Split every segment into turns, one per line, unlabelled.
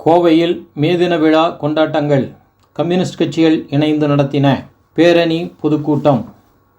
கோவையில் மே தின விழா கொண்டாட்டங்கள் கம்யூனிஸ்ட் கட்சிகள் இணைந்து நடத்தின. பேரணி பொதுக்கூட்டம்.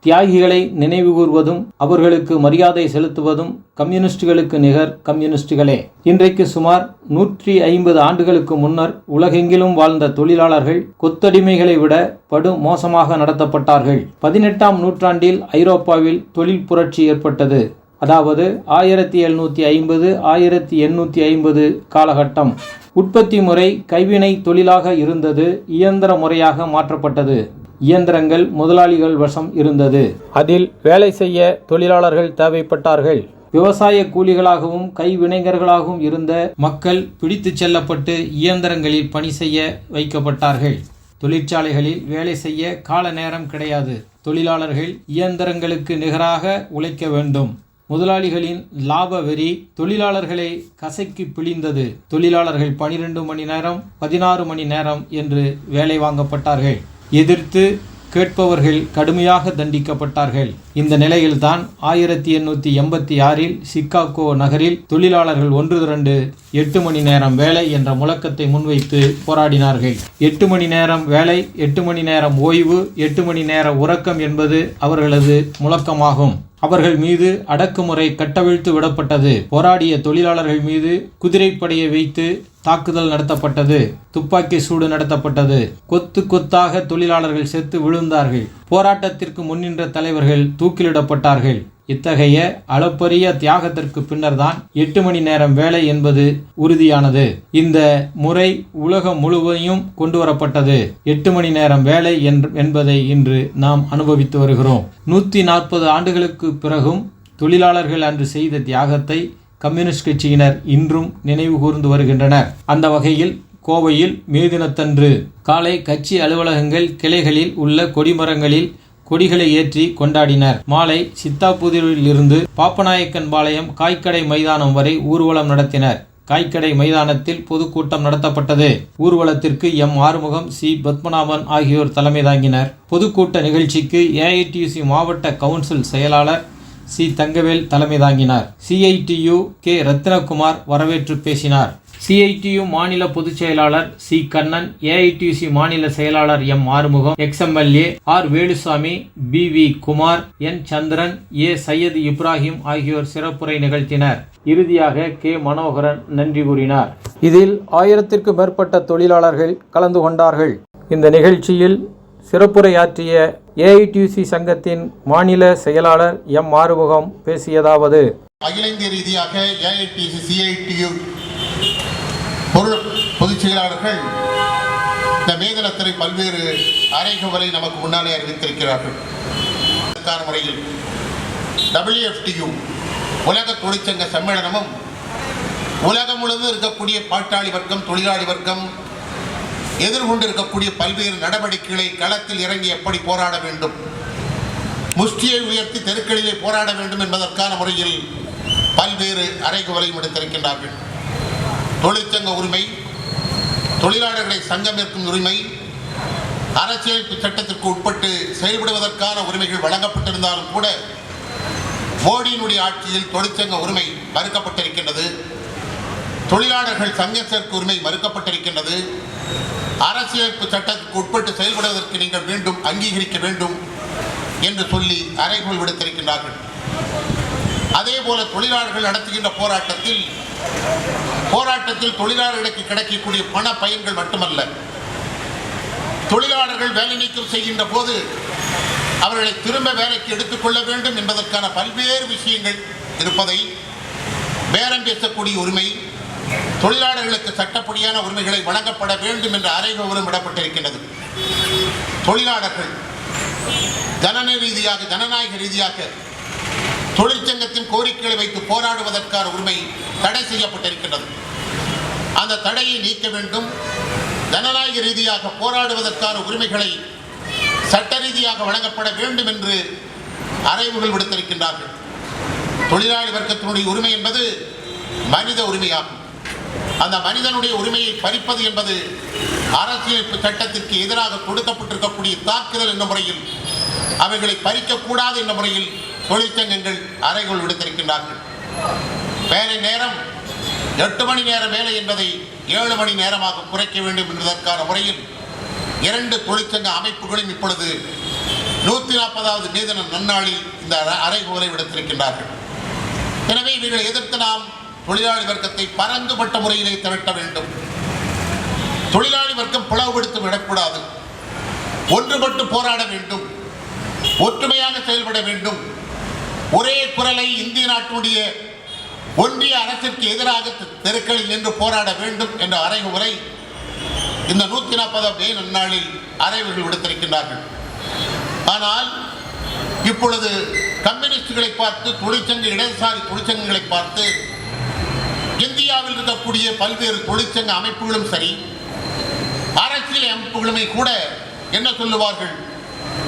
தியாகிகளை நினைவுகூர்வதும் அவர்களுக்கு மரியாதை செலுத்துவதும் கம்யூனிஸ்டுகளுக்கு நிகர் கம்யூனிஸ்டுகளே. இன்றைக்கு சுமார் 150 ஆண்டுகளுக்கு முன்னர் உலகெங்கிலும் வாழ்ந்த தொழிலாளர்கள் கொத்தடிமைகளை விட படு மோசமாக நடத்தப்பட்டார்கள். 18ஆம் நூற்றாண்டில் ஐரோப்பாவில் தொழில் புரட்சி ஏற்பட்டது. அதாவது 1750-1850 காலகட்டம். உற்பத்தி முறை கைவினை தொழிலாக இருந்தது, இயந்திர முறையாக மாற்றப்பட்டது. இயந்திரங்கள் முதலாளிகள் வசம் இருந்தது. அதில் வேலை செய்ய தொழிலாளர்கள் தேவைப்பட்டார்கள். விவசாய கூலிகளாகவும் கைவினைஞர்களாகவும் இருந்த மக்கள் பிடித்துச் செல்லப்பட்டு இயந்திரங்களில் பணி செய்ய வைக்கப்பட்டார்கள். தொழிற்சாலைகளில் வேலை செய்ய கால நேரம் கிடையாது. தொழிலாளர்கள் இயந்திரங்களுக்கு நிகராக உழைக்க வேண்டும். முதலாளிகளின் லாப வெறி தொழிலாளர்களை கசக்கி பிழிந்தது. தொழிலாளர்கள் 12 மணி நேரம் 16 மணி நேரம் என்று வேலை வாங்கப்பட்டார்கள். எதிர்த்து கேட்பவர்கள் கடுமையாக தண்டிக்கப்பட்டார்கள். இந்த நிலையில்தான் 1886இல் சிகாகோ நகரில் தொழிலாளர்கள் ஒன்று திரண்டு 8 மணி நேரம் வேலை என்ற முழக்கத்தை முன்வைத்து போராடினார்கள். 8 மணி நேரம் வேலை, 8 மணி நேரம் ஓய்வு, 8 மணி நேர உறக்கம் என்பது அவர்களது முழக்கமாகும். அவர்கள் மீது அடக்குமுறை கட்டவிழ்த்து விடப்பட்டது. போராடிய தொழிலாளர்கள் மீது குதிரைப்படையை வைத்து தாக்குதல் நடத்தப்பட்டது. துப்பாக்கி சூடு நடத்தப்பட்டது. கொத்து கொத்தாக தொழிலாளர்கள் செத்து விழுந்தார்கள். போராட்டத்திற்கு முன்னின்ற தலைவர்கள் தூக்கிலிடப்பட்டார்கள். இத்தகைய அளப்பரிய தியாகத்திற்கு பின்னர் தான் 8 மணி நேரம் வேலை என்பது உறுதியானது. இந்த முறை உலகம் முழுவதையும் கொண்டு வரப்பட்டது. 8 மணி நேரம் வேலை என்பதை இன்று நாம் அனுபவித்து வருகிறோம். 140 ஆண்டுகளுக்கு பிறகும் தொழிலாளர்கள் அன்று செய்த தியாகத்தை கம்யூனிஸ்ட் கட்சியினர் இன்றும் நினைவு கூர்ந்து வருகின்றனர். அந்த வகையில் கோவையில் மே தினத்தன்று காலை கட்சி அலுவலகங்கள், கிளைகளில் உள்ள கொடிமரங்களில் கொடிகளை ஏற்றி கொண்டாடினர். மாலை சித்தாபுதூரில் இருந்து பாப்பநாயக்கன்பாளையம் காய்கடை மைதானம் வரை ஊர்வலம் நடத்தினர். காய்கடை மைதானத்தில் பொதுக்கூட்டம் நடத்தப்பட்டது. ஊர்வலத்திற்கு எம். ஆறுமுகம், சி. பத்மநாபன் ஆகியோர் தலைமை தாங்கினர். பொதுக்கூட்ட நிகழ்ச்சிக்கு ஏஐடியூசி மாவட்ட கவுன்சில் செயலாளர் சி. தங்கவேல் தலைமை தாங்கினார். CITU K. ரத்னகுமார் வரவேற்று பேசினார். சிஐடியு மாநில பொதுச் செயலாளர் சி. கண்ணன், ஏஐடியூசி மாநில செயலாளர் M. Arumugam, ex MLA R. Velusamy, P. Kumar, N. Chandran, A. Syed Ibrahim ஆகியோர் சிறப்புரை நிகழ்த்தினர். இறுதியாக கே. மனோகரன் நன்றி கூறினார். இதில் 1000க்கும் மேற்பட்ட தொழிலாளர்கள் கலந்து கொண்டார்கள். இந்த நிகழ்ச்சியில் சிறப்புரையாற்றிய ஏஐடியூசி சங்கத்தின் மாநில செயலாளர் எம். ஆறுமுகம் பேசியதாவது:
அகில இந்திய ரீதியாக ஏஐடியூசி, சிஐடியு பொதுச் செயலாளர்கள் இந்த மே தினத்தை பல்வேறு அறைகூவலை நமக்கு முன்னாலே அறிவித்திருக்கிறார்கள். முறையில் WFTU உலக தொழிற்சங்க சம்மேளனமும் உலகம் முழுவதும் இருக்கக்கூடிய பாட்டாளி வர்க்கம், தொழிலாளி வர்க்கம் எதிர்கொண்டு இருக்கக்கூடிய பல்வேறு நடவடிக்கைகளை களத்தில் இறங்கி எப்படி போராட வேண்டும், முஷ்டியை உயர்த்தி தெருக்களிலே போராட வேண்டும் என்பதற்கான முறையில் பல்வேறு அறைகூவலையும் எடுத்திருக்கின்றார்கள். தொழிற்சங்க உரிமை, தொழிலாளர்களை சங்கம் ஏற்கும் உரிமை, அரசியலமைப்பு சட்டத்திற்கு உட்பட்டு செயல்படுவதற்கான உரிமைகள் வழங்கப்பட்டிருந்தாலும் கூட மோடியினுடைய ஆட்சியில் தொழிற்சங்க உரிமை மறுக்கப்பட்டிருக்கின்றது. தொழிலாளர்கள் சங்கம் சேர்க்கும் உரிமை மறுக்கப்பட்டிருக்கின்றது. அரசியலமைப்பு சட்டத்திற்கு உட்பட்டு செயல்படுவதற்கு நீங்கள் மீண்டும் அங்கீகரிக்க வேண்டும் என்று சொல்லி அறைகூவல் விடுத்திருக்கின்றார்கள். அதே போல தொழிலாளர்கள் நடத்துகின்ற போராட்டத்தில் தொழிலாளர்களுக்கு கிடைக்கக்கூடிய பண பயன்கள் மட்டுமல்ல, தொழிலாளர்கள் வேலை நீக்கம் செய்கின்ற போது அவர்களை திரும்ப வேலைக்கு எடுத்துக்கொள்ள வேண்டும் என்பதற்கான பல்வேறு விஷயங்கள் இருப்பதை, பேரம் பேசக்கூடிய உரிமை, தொழிலாளர்களுக்கு சட்டப்படியான உரிமைகளை வழங்கப்பட வேண்டும் என்ற அறைகூவலும் விடப்பட்டிருக்கின்றது. தொழிலாளர்கள் ஜனநாயக ரீதியாக தொழிற்சங்கத்தின் கோரிக்கைகளை வைத்து போராடுவதற்கான உரிமை தடை செய்யப்பட்டிருக்கின்றது. அந்த தடையை நீக்க வேண்டும். ஜனநாயக ரீதியாக போராடுவதற்கான உரிமைகளை சட்ட ரீதியாக வழங்கப்பட வேண்டும் என்று அறைகூவல் விடுத்திருக்கின்றார்கள். தொழிலாளி வர்க்கத்தினுடைய உரிமை என்பது மனித உரிமையாகும். அந்த மனிதனுடைய உரிமையை பறிப்பது என்பது அரசியலமைப்பு சட்டத்திற்கு எதிராக கொடுக்கப்பட்டிருக்கக்கூடிய தாக்குதல் என்ற முறையில் அவைகளை பறிக்கக்கூடாது என்ற முறையில் தொழிற்சங்கங்கள் அறைகூவல் விடுத்திருக்கின்றார்கள். வேலை நேரம் 8 மணி நேர வேலை என்பதை 7 மணி நேரமாக குறைக்க வேண்டும் என்பதற்கான முறையில் 2 தொழிற்சங்க அமைப்புகளும் இப்பொழுது 140வது மே தின நன்னாளில் இந்த அறைகூவலை விடுத்திருக்கின்றார்கள். எனவே இவர்களை எதிர்த்து நாம் தொழிலாளி வர்க்கத்தை பரந்துபட்ட முறையிலே திரட்ட வேண்டும். தொழிலாளி வர்க்கம் பிளவுபடுத்தி விடக்கூடாது. ஒன்றுபட்டு போராட வேண்டும், ஒற்றுமையாக செயல்பட வேண்டும். ஒரே குரலை இந்திய நாட்டுடைய ஒன்றிய அரசிற்கு எதிராக தெருக்களில் நின்று போராட வேண்டும் என்ற அறைகூவலை இந்த 140 மே நன்னாளில் அறைகூவல் விடுத்திருக்கின்றார்கள். ஆனால் இப்பொழுது கம்யூனிஸ்டுகளை பார்த்து, தொழிற்சங்க இடதுசாரி தொழிற்சங்கங்களை பார்த்து இந்தியாவில் இருக்கக்கூடிய பல்வேறு தொழிற்சங்க அமைப்புகளும் சரி, அரசியல் அமைப்புகளுமே கூட என்ன சொல்லுவார்கள்?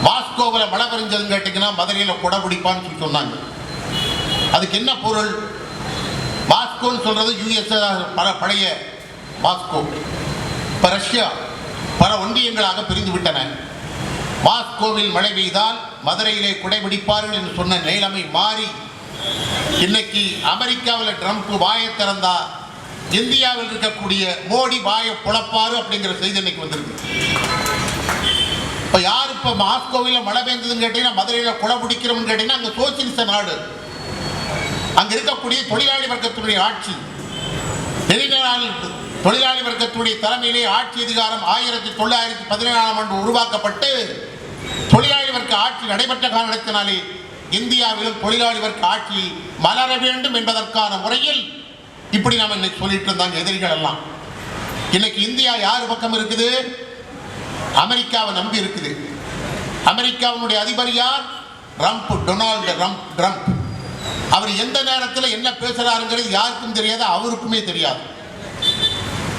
மாஸ்கோவில் மழை பெஞ்சதுன்னு கேட்டீங்கன்னா மதுரையில் கொடை பிடிப்பான்னு சொல்லி சொன்னாங்க. அதுக்கு என்ன பொருள்? மாஸ்கோன்னு சொல்றது யுஎஸ்ஏ பழைய மாஸ்கோ. இப்போ ரஷ்யா பல ஒன்றியங்களாக பிரிந்து விட்டன. மாஸ்கோவில் மழை பெய்தால் மதுரையிலே குடைபிடிப்பார்கள் என்று சொன்ன நிலைமை மாறி இன்னைக்கு அமெரிக்காவில் ட்ரம்ப் வாயை திறந்தா இந்தியாவில் இருக்கக்கூடிய மோடி வாயை புலப்பாரு அப்படிங்கிற செய்தி இன்னைக்கு வந்திருக்கு. இப்போ யார் இப்போ மாஸ்கோவில் மழை பெய்ந்ததுன்னு கேட்டீங்கன்னா மதுரையில் குடை பிடிக்கிறோம்னு கேட்டீங்கன்னா அங்கே சோசியலிச நாடு, அங்கே இருக்கக்கூடிய தொழிலாளி வர்க்கத்துடைய ஆட்சி, தொழிலாளி வர்க்கத்துடைய தலைமையிலே ஆட்சி அதிகாரம் 1917ஆம் ஆண்டு உருவாக்கப்பட்டு தொழிலாளி வர்க்க ஆட்சி நடைபெற்ற காரணத்தினாலே இந்தியாவிலும் தொழிலாளி வர்க்க ஆட்சி மலர வேண்டும் என்பதற்கான முறையில் இப்படி நாம் இன்னைக்கு சொல்லிட்டு இருந்தாங்க எதிரிகள் எல்லாம். இன்னைக்கு இந்தியா யார் பக்கம் இருக்குது? அமெரிக்காவை நம்பி இருக்குது. அமெரிக்காவினுடைய அதிபர் யார்? Donald Trump. அவர் எந்த நேரத்தில் என்ன பேசுறாருங்கிறது யாருக்கும் தெரியாது, அவருக்குமே தெரியாது.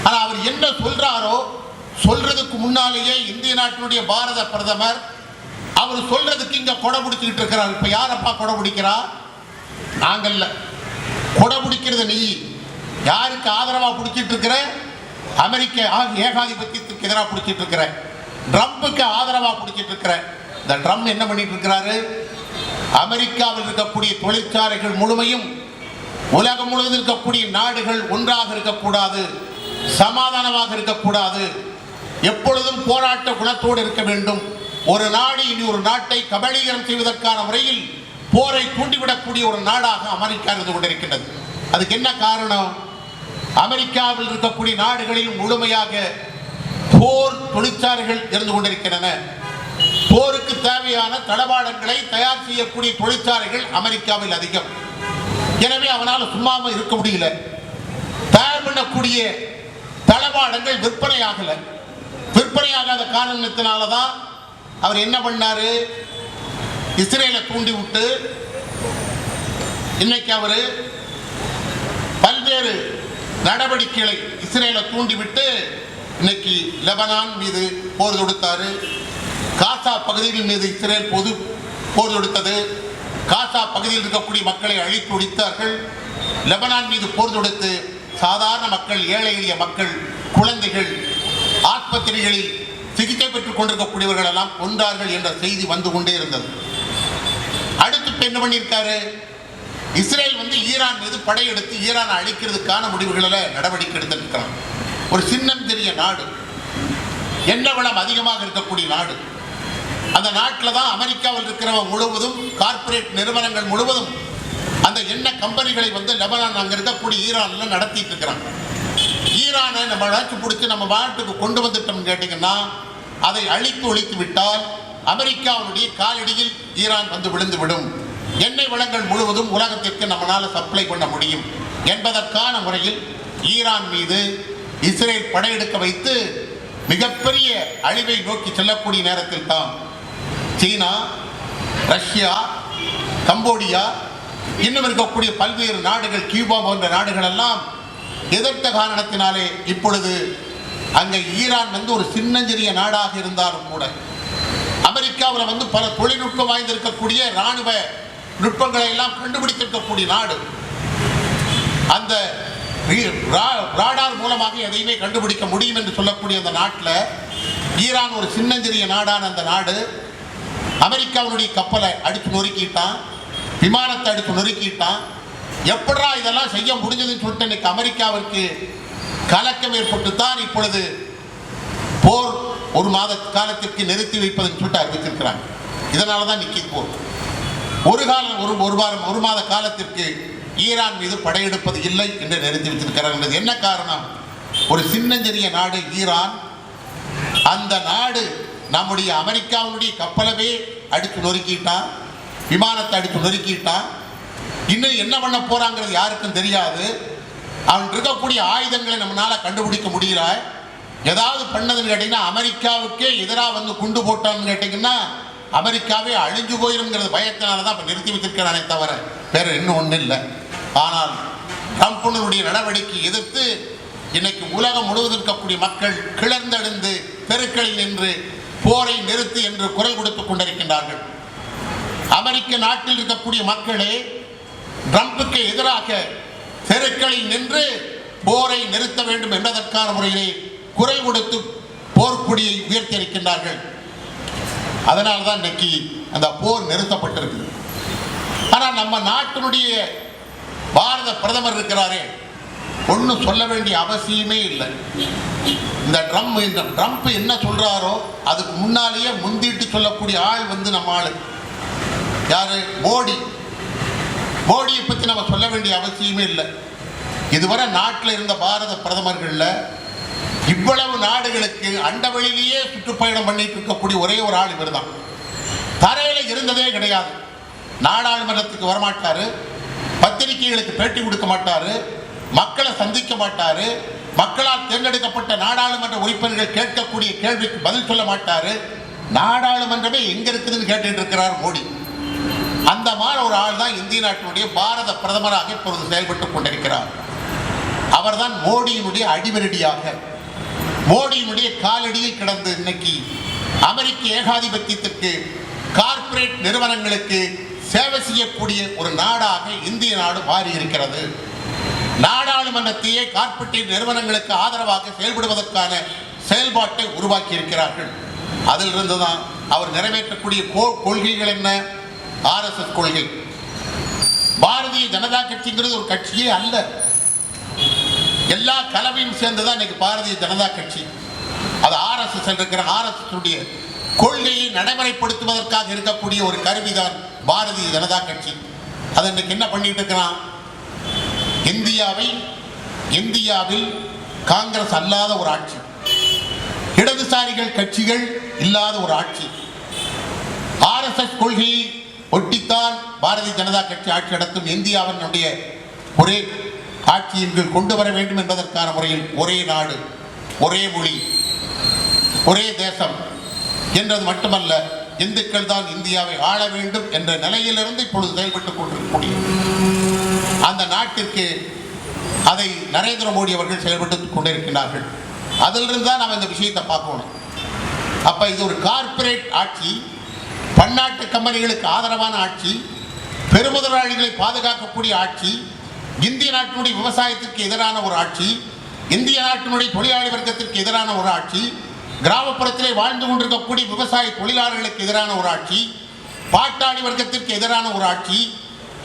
ஆனால் அவர் என்ன சொல்றாரோ சொல்றதுக்கு முன்னாலேயே இந்திய நாட்டினுடைய பாரத பிரதமர் அவர் சொல்றதுக்கு இங்க கொடை பிடிச்சிக்கிட்டு இருக்கிறார். இப்ப யாரப்பா கொடை பிடிக்கிறா? நாங்கள்ல. கொடை பிடிக்கிறது நீ. யாருக்கு ஆதரவா பிடிச்சிட்டு இருக்கிற? அமெரிக்க ஏகாதிபத்தியத்துக்கு எதிராக பிடிச்சிட்டு இருக்கிற, ட்ரம்புக்கு ஆதரவா பிடிச்சிட்டு இருக்கிற. இந்த ட்ரம்ப் என்ன பண்ணிட்டு இருக்கிறாரு? அமெரிக்காவில் இருக்கக்கூடிய தொழிற்சாலைகள் முழுமையும் உலகம் முழுவதும் இருக்கக்கூடிய நாடுகள் ஒன்றாக இருக்கக்கூடாது, சமாதானமாக இருக்கக்கூடாது, எப்பொழுதும் போராட்ட குணத்தோடு இருக்க வேண்டும். ஒரு நாடு இனி ஒரு நாட்டை கபலீகரம் செய்வதற்கான முறையில் போரை தூண்டிவிடக்கூடிய ஒரு நாடாக அமெரிக்கா இருந்து கொண்டிருக்கின்றது. அதுக்கு என்ன காரணம்? அமெரிக்காவில் இருக்கக்கூடிய நாடுகளில் முழுமையாக போர் தொழிற்சாலைகள் இருந்து கொண்டிருக்கின்றன. போருக்கு தேவையான தளவாடங்களை தயார் செய்யக்கூடிய தொழிற்சாலைகள் அமெரிக்காவில் அதிகம். எனவே அவனால் சும்மாம இருக்க முடியல. தயார் பண்ணக்கூடிய தளவாடங்கள் விற்பனையாகல. விற்பனையாகாத காரணத்தினாலதான் அவர் என்ன பண்ணாரு? இஸ்ரேலை தூண்டி விட்டு இன்னைக்கு அவர் பல்வேறு நடவடிக்கைகளை இஸ்ரேலை தூண்டிவிட்டு இன்னைக்கு லெபனான் மீது போர் தொடுத்தாரு. காசா பகுதியின் மீது இஸ்ரேல் போர் தொடுத்தது. காசா பகுதியில் இருக்கக்கூடிய மக்களை அழித்து ஒழித்தார்கள். லெபனான் மீது போர் தொடுத்து சாதாரண மக்கள், ஏழை எளிய மக்கள், குழந்தைகள் ஆஸ்பத்திரிகளில் சிகிச்சை பெற்றுக் கொண்டிருக்கக்கூடியவர்கள் எல்லாம் கொன்றார்கள் என்ற செய்தி வந்து கொண்டே இருந்தது. அடுத்து என்ன பண்ணியிருக்காரு? இஸ்ரேல் ஈரான் மீது படையெடுத்து ஈரானை அழிக்கிறதுக்கான முடிவுகளில் நடவடிக்கை எடுத்திருக்கிறான். ஒரு சின்னஞ்சிறிய நாடு, எண்ணெய் வளம் அதிகமாக இருக்கக்கூடிய நாடு. அந்த நாட்டில் தான் அமெரிக்காவில் இருக்கிறவங்க முழுவதும், கார்பரேட் நிறுவனங்கள் முழுவதும் அந்த எண்ணெய் கம்பெனிகளை லெபனான் அங்கே இருக்கக்கூடிய ஈரானில் நடத்திட்டு இருக்கிறாங்க. ஈரானை நம்ம அழைச்சி பிடிச்சி நம்ம நாட்டுக்கு கொண்டு வந்துட்டோம்னு கேட்டிங்கன்னா அதை அழித்து ஒழித்து விட்டால் அமெரிக்காவுடைய காலடியில் ஈரான் விழுந்துவிடும். எண்ணெய் வளங்கள் முழுவதும் உலகத்திற்கு நம்மளால் சப்ளை பண்ண முடியும் என்பதற்கான முறையில் ஈரான் மீது இஸ்ரேல் படையெடுக்க வைத்து மிகப்பெரிய அழிவை நோக்கி செல்லக்கூடிய நேரத்தில் தான் சீனா, ரஷ்யா, கம்போடியா, இன்னும் இருக்கக்கூடிய பல்வேறு நாடுகள், கியூபா போன்ற நாடுகள் எல்லாம் எதிர்த்த காரணத்தினாலே இப்பொழுது அங்கே ஈரான் ஒரு சின்னஞ்சிறிய நாடாக இருந்தாலும் கூட அமெரிக்காவில் பல தொழில்நுட்பம் வாய்ந்திருக்கக்கூடிய இராணுவ நுட்பங்களை எல்லாம் கண்டுபிடித்திருக்கக்கூடிய நாடு. அந்த ராடார் மூலமாக எதையுமே கண்டுபிடிக்க முடியும் என்று சொல்லக்கூடிய அந்த நாட்டில் ஈரான் ஒரு சின்னஞ்சிறிய நாடான அந்த நாடு அமெரிக்காவுடைய கப்பலை அடித்து நொறுக்கிட்டான், விமானத்தை அடித்து நொறுக்கிட்டான், எப்படா இதெல்லாம் செய்ய முடிஞ்சதுன்னு சொல்லிட்டு இன்னைக்கு அமெரிக்காவிற்கு கலக்கம் ஏற்பட்டுத்தான் இப்பொழுது போர் ஒரு மாத காலத்திற்கு நிறுத்தி வைப்பதுன்னு சொல்லிட்டு அறிவித்திருக்கிறாங்க. இதனால தான் நிற்கிது போர். ஒரு மாத காலத்திற்கு ஈரான் மீது படையெடுப்பது இல்லை என்று நிறுத்தி வைத்திருக்கிறார்கள். என்ன காரணம்? ஒரு சின்னஞ்சிறிய நாடு ஈரான். அந்த நாடு நம்முடைய அமெரிக்காவுடைய கப்பலவே அடித்து நொறுக்கிட்டான், விமானத்தை அடித்து நொறுக்கிட்டான். இன்னும் என்ன பண்ண போறாங்கிறது யாருக்கும் தெரியாது. அவன் இருக்கக்கூடிய ஆயுதங்களை நம்மளால கண்டுபிடிக்க முடியல. ஏதாவது பண்ணதுன்னு கேட்டீங்கன்னா, அமெரிக்காவுக்கே எதிராக வந்து குண்டு போட்டான்னு கேட்டீங்கன்னா அமெரிக்காவே அழிஞ்சு போயிருங்கிறது பயத்தினால தான் இப்போ நிறுத்தி வச்சிருக்கிறானே தவிர வேற இன்னும் ஒன்றும் இல்லை. ஆனால் ட்ரம்ப்னுடைய நடவடிக்கை எதிர்த்து இன்னைக்கு உலகம் முழுவதும் இருக்கக்கூடிய மக்கள் கிளர்ந்தெழுந்து தெருக்களில் நின்று போரை நிறுத்து என்று குரல் கொடுத்துக் கொண்டிருக்கின்றார்கள். அமெரிக்க நாட்டில் இருக்கக்கூடிய மக்களே ட்ரம்புக்கு எதிராக தெருக்களில் நின்று போரை நிறுத்த வேண்டும் என்பதற்கான முறையிலே குரல் கொடுத்து போர்க்குடியை உயர்த்தி இருக்கின்றார்கள். அதனால தான் இன்னைக்கு அந்த போர் நிறுத்தப்பட்டிருக்கு. ஆனால் நம்ம நாட்டினுடைய பாரத பிரதமர் இருக்கிறாரே, ஒன்றும் சொல்ல வேண்டிய அவசியமே இல்லை. இந்த ட்ரம்ப் என்ன சொல்றாரோ அதுக்கு முன்னாலேயே முந்திட்டு சொல்லக்கூடிய ஆள் வந்து நம்ம ஆளு யாரு? மோடியை பற்றி நம்ம சொல்ல வேண்டிய அவசியமே இல்லை. இதுவரை நாட்டில் இருந்த பாரத பிரதமர்களில் இவ்வளவு நாடுகளுக்கு அண்டவெளியிலேயே சுற்றுப்பயணம் பண்ணிட்டு இருக்கக்கூடிய ஒரே ஒரு ஆள் இவர் தான். தரையில் இருந்ததே கிடையாது. நாடாளுமன்றத்துக்கு வரமாட்டாரு, பத்திரிகைகளுக்கு பேட்டி கொடுக்க மாட்டாரு, மக்களை சந்திக்க மாட்டாரு, மக்களால் தேர்ந்தெடுக்கப்பட்ட நாடாளுமன்ற உறுப்பினர்கள் கேட்கக்கூடிய கேள்விக்கு பதில் சொல்ல மாட்டாரு. நாடாளுமன்றமே எங்க இருக்குதுன்னு கேட்டுட்டு இருக்கிறார் மோடி. அந்த மாதிரி ஒரு ஆள் தான் இந்திய நாட்டினுடைய பாரத பிரதமராக இப்பொழுது செயல்பட்டுக் கொண்டிருக்கிறார். அவர்தான் மோடியினுடைய அடிவரடியாக, மோடியினுடைய காலடியில் கிடந்து இன்னைக்கு அமெரிக்க ஏகாதிபத்தியத்திற்கு கார்ப்பரேட் நிறுவனங்களுக்கு சேவை செய்யக்கூடிய ஒரு நாடாக இந்திய நாடு மாறி இருக்கிறது. நாடாளுமன்றத்தையே கார்ப்பரேட் நிறுவனங்களுக்கு ஆதரவாக செயல்படுவதற்கான செயல்பாட்டை உருவாக்கி இருக்கிறார்கள். அதிலிருந்து தான் அவர் நிறைவேற்றக்கூடிய கொள்கைகள் என்ன? RSS கொள்கை. பாரதிய ஜனதா கட்சிங்கிறது ஒரு கட்சியே அல்ல. எல்லா கலவையும் சேர்ந்துதான் இன்னைக்கு பாரதிய ஜனதா கட்சி. அது RSS இருக்கிற RSS கொள்கையை நடைமுறைப்படுத்துவதற்காக இருக்கக்கூடிய ஒரு கருவிதான் பாரதிய ஜனதா கட்சி. அது இன்னைக்கு என்ன பண்ணிட்டு இருக்கிறான்? இந்தியாவில் காங்கிரஸ் அல்லாத ஒரு ஆட்சி, இடதுசாரிகள் கட்சிகள் இல்லாத ஒரு ஆட்சி, RSS கொள்கையை ஒட்டித்தான் பாரதிய ஜனதா கட்சி ஆட்சி நடத்தும். இந்தியாவினுடைய ஒரே ஆட்சியின் கீழ் கொண்டு வர வேண்டும் என்பதற்கான முறையில் ஒரே நாடு, ஒரே மொழி, ஒரே தேசம் என்றது மட்டுமல்ல, இந்துக்கள் தான் இந்தியாவை ஆள வேண்டும் என்ற நிலையிலிருந்து இப்பொழுது செயல்பட்டுக் கொண்டிருக்கக்கூடிய அந்த நாட்டிற்கு அதை நரேந்திர மோடி அவர்கள் செயல்பட்டுக் கொண்டிருக்கிறார்கள். அதிலிருந்து தான் நாம் இந்த விஷயத்தை பார்க்கணும். அப்ப இது ஒரு கார்ப்பரேட் ஆட்சி, பன்னாட்டு கம்பெனிகளுக்கு ஆதரவான ஆட்சி, பெருமுதலாளிகளை பாதுகாக்கக்கூடிய ஆட்சி, இந்திய நாட்டினுடைய விவசாயத்திற்கு எதிரான ஒரு ஆட்சி, இந்திய நாட்டினுடைய தொழிலாளி வர்க்கத்திற்கு எதிரான ஒரு ஆட்சி, கிராமப்புறத்திலே வாழ்ந்து கொண்டிருக்கக்கூடிய விவசாய தொழிலாளர்களுக்கு எதிரான ஒரு ஆட்சி, பாட்டாளி வர்க்கத்திற்கு எதிரான ஒரு ஆட்சி,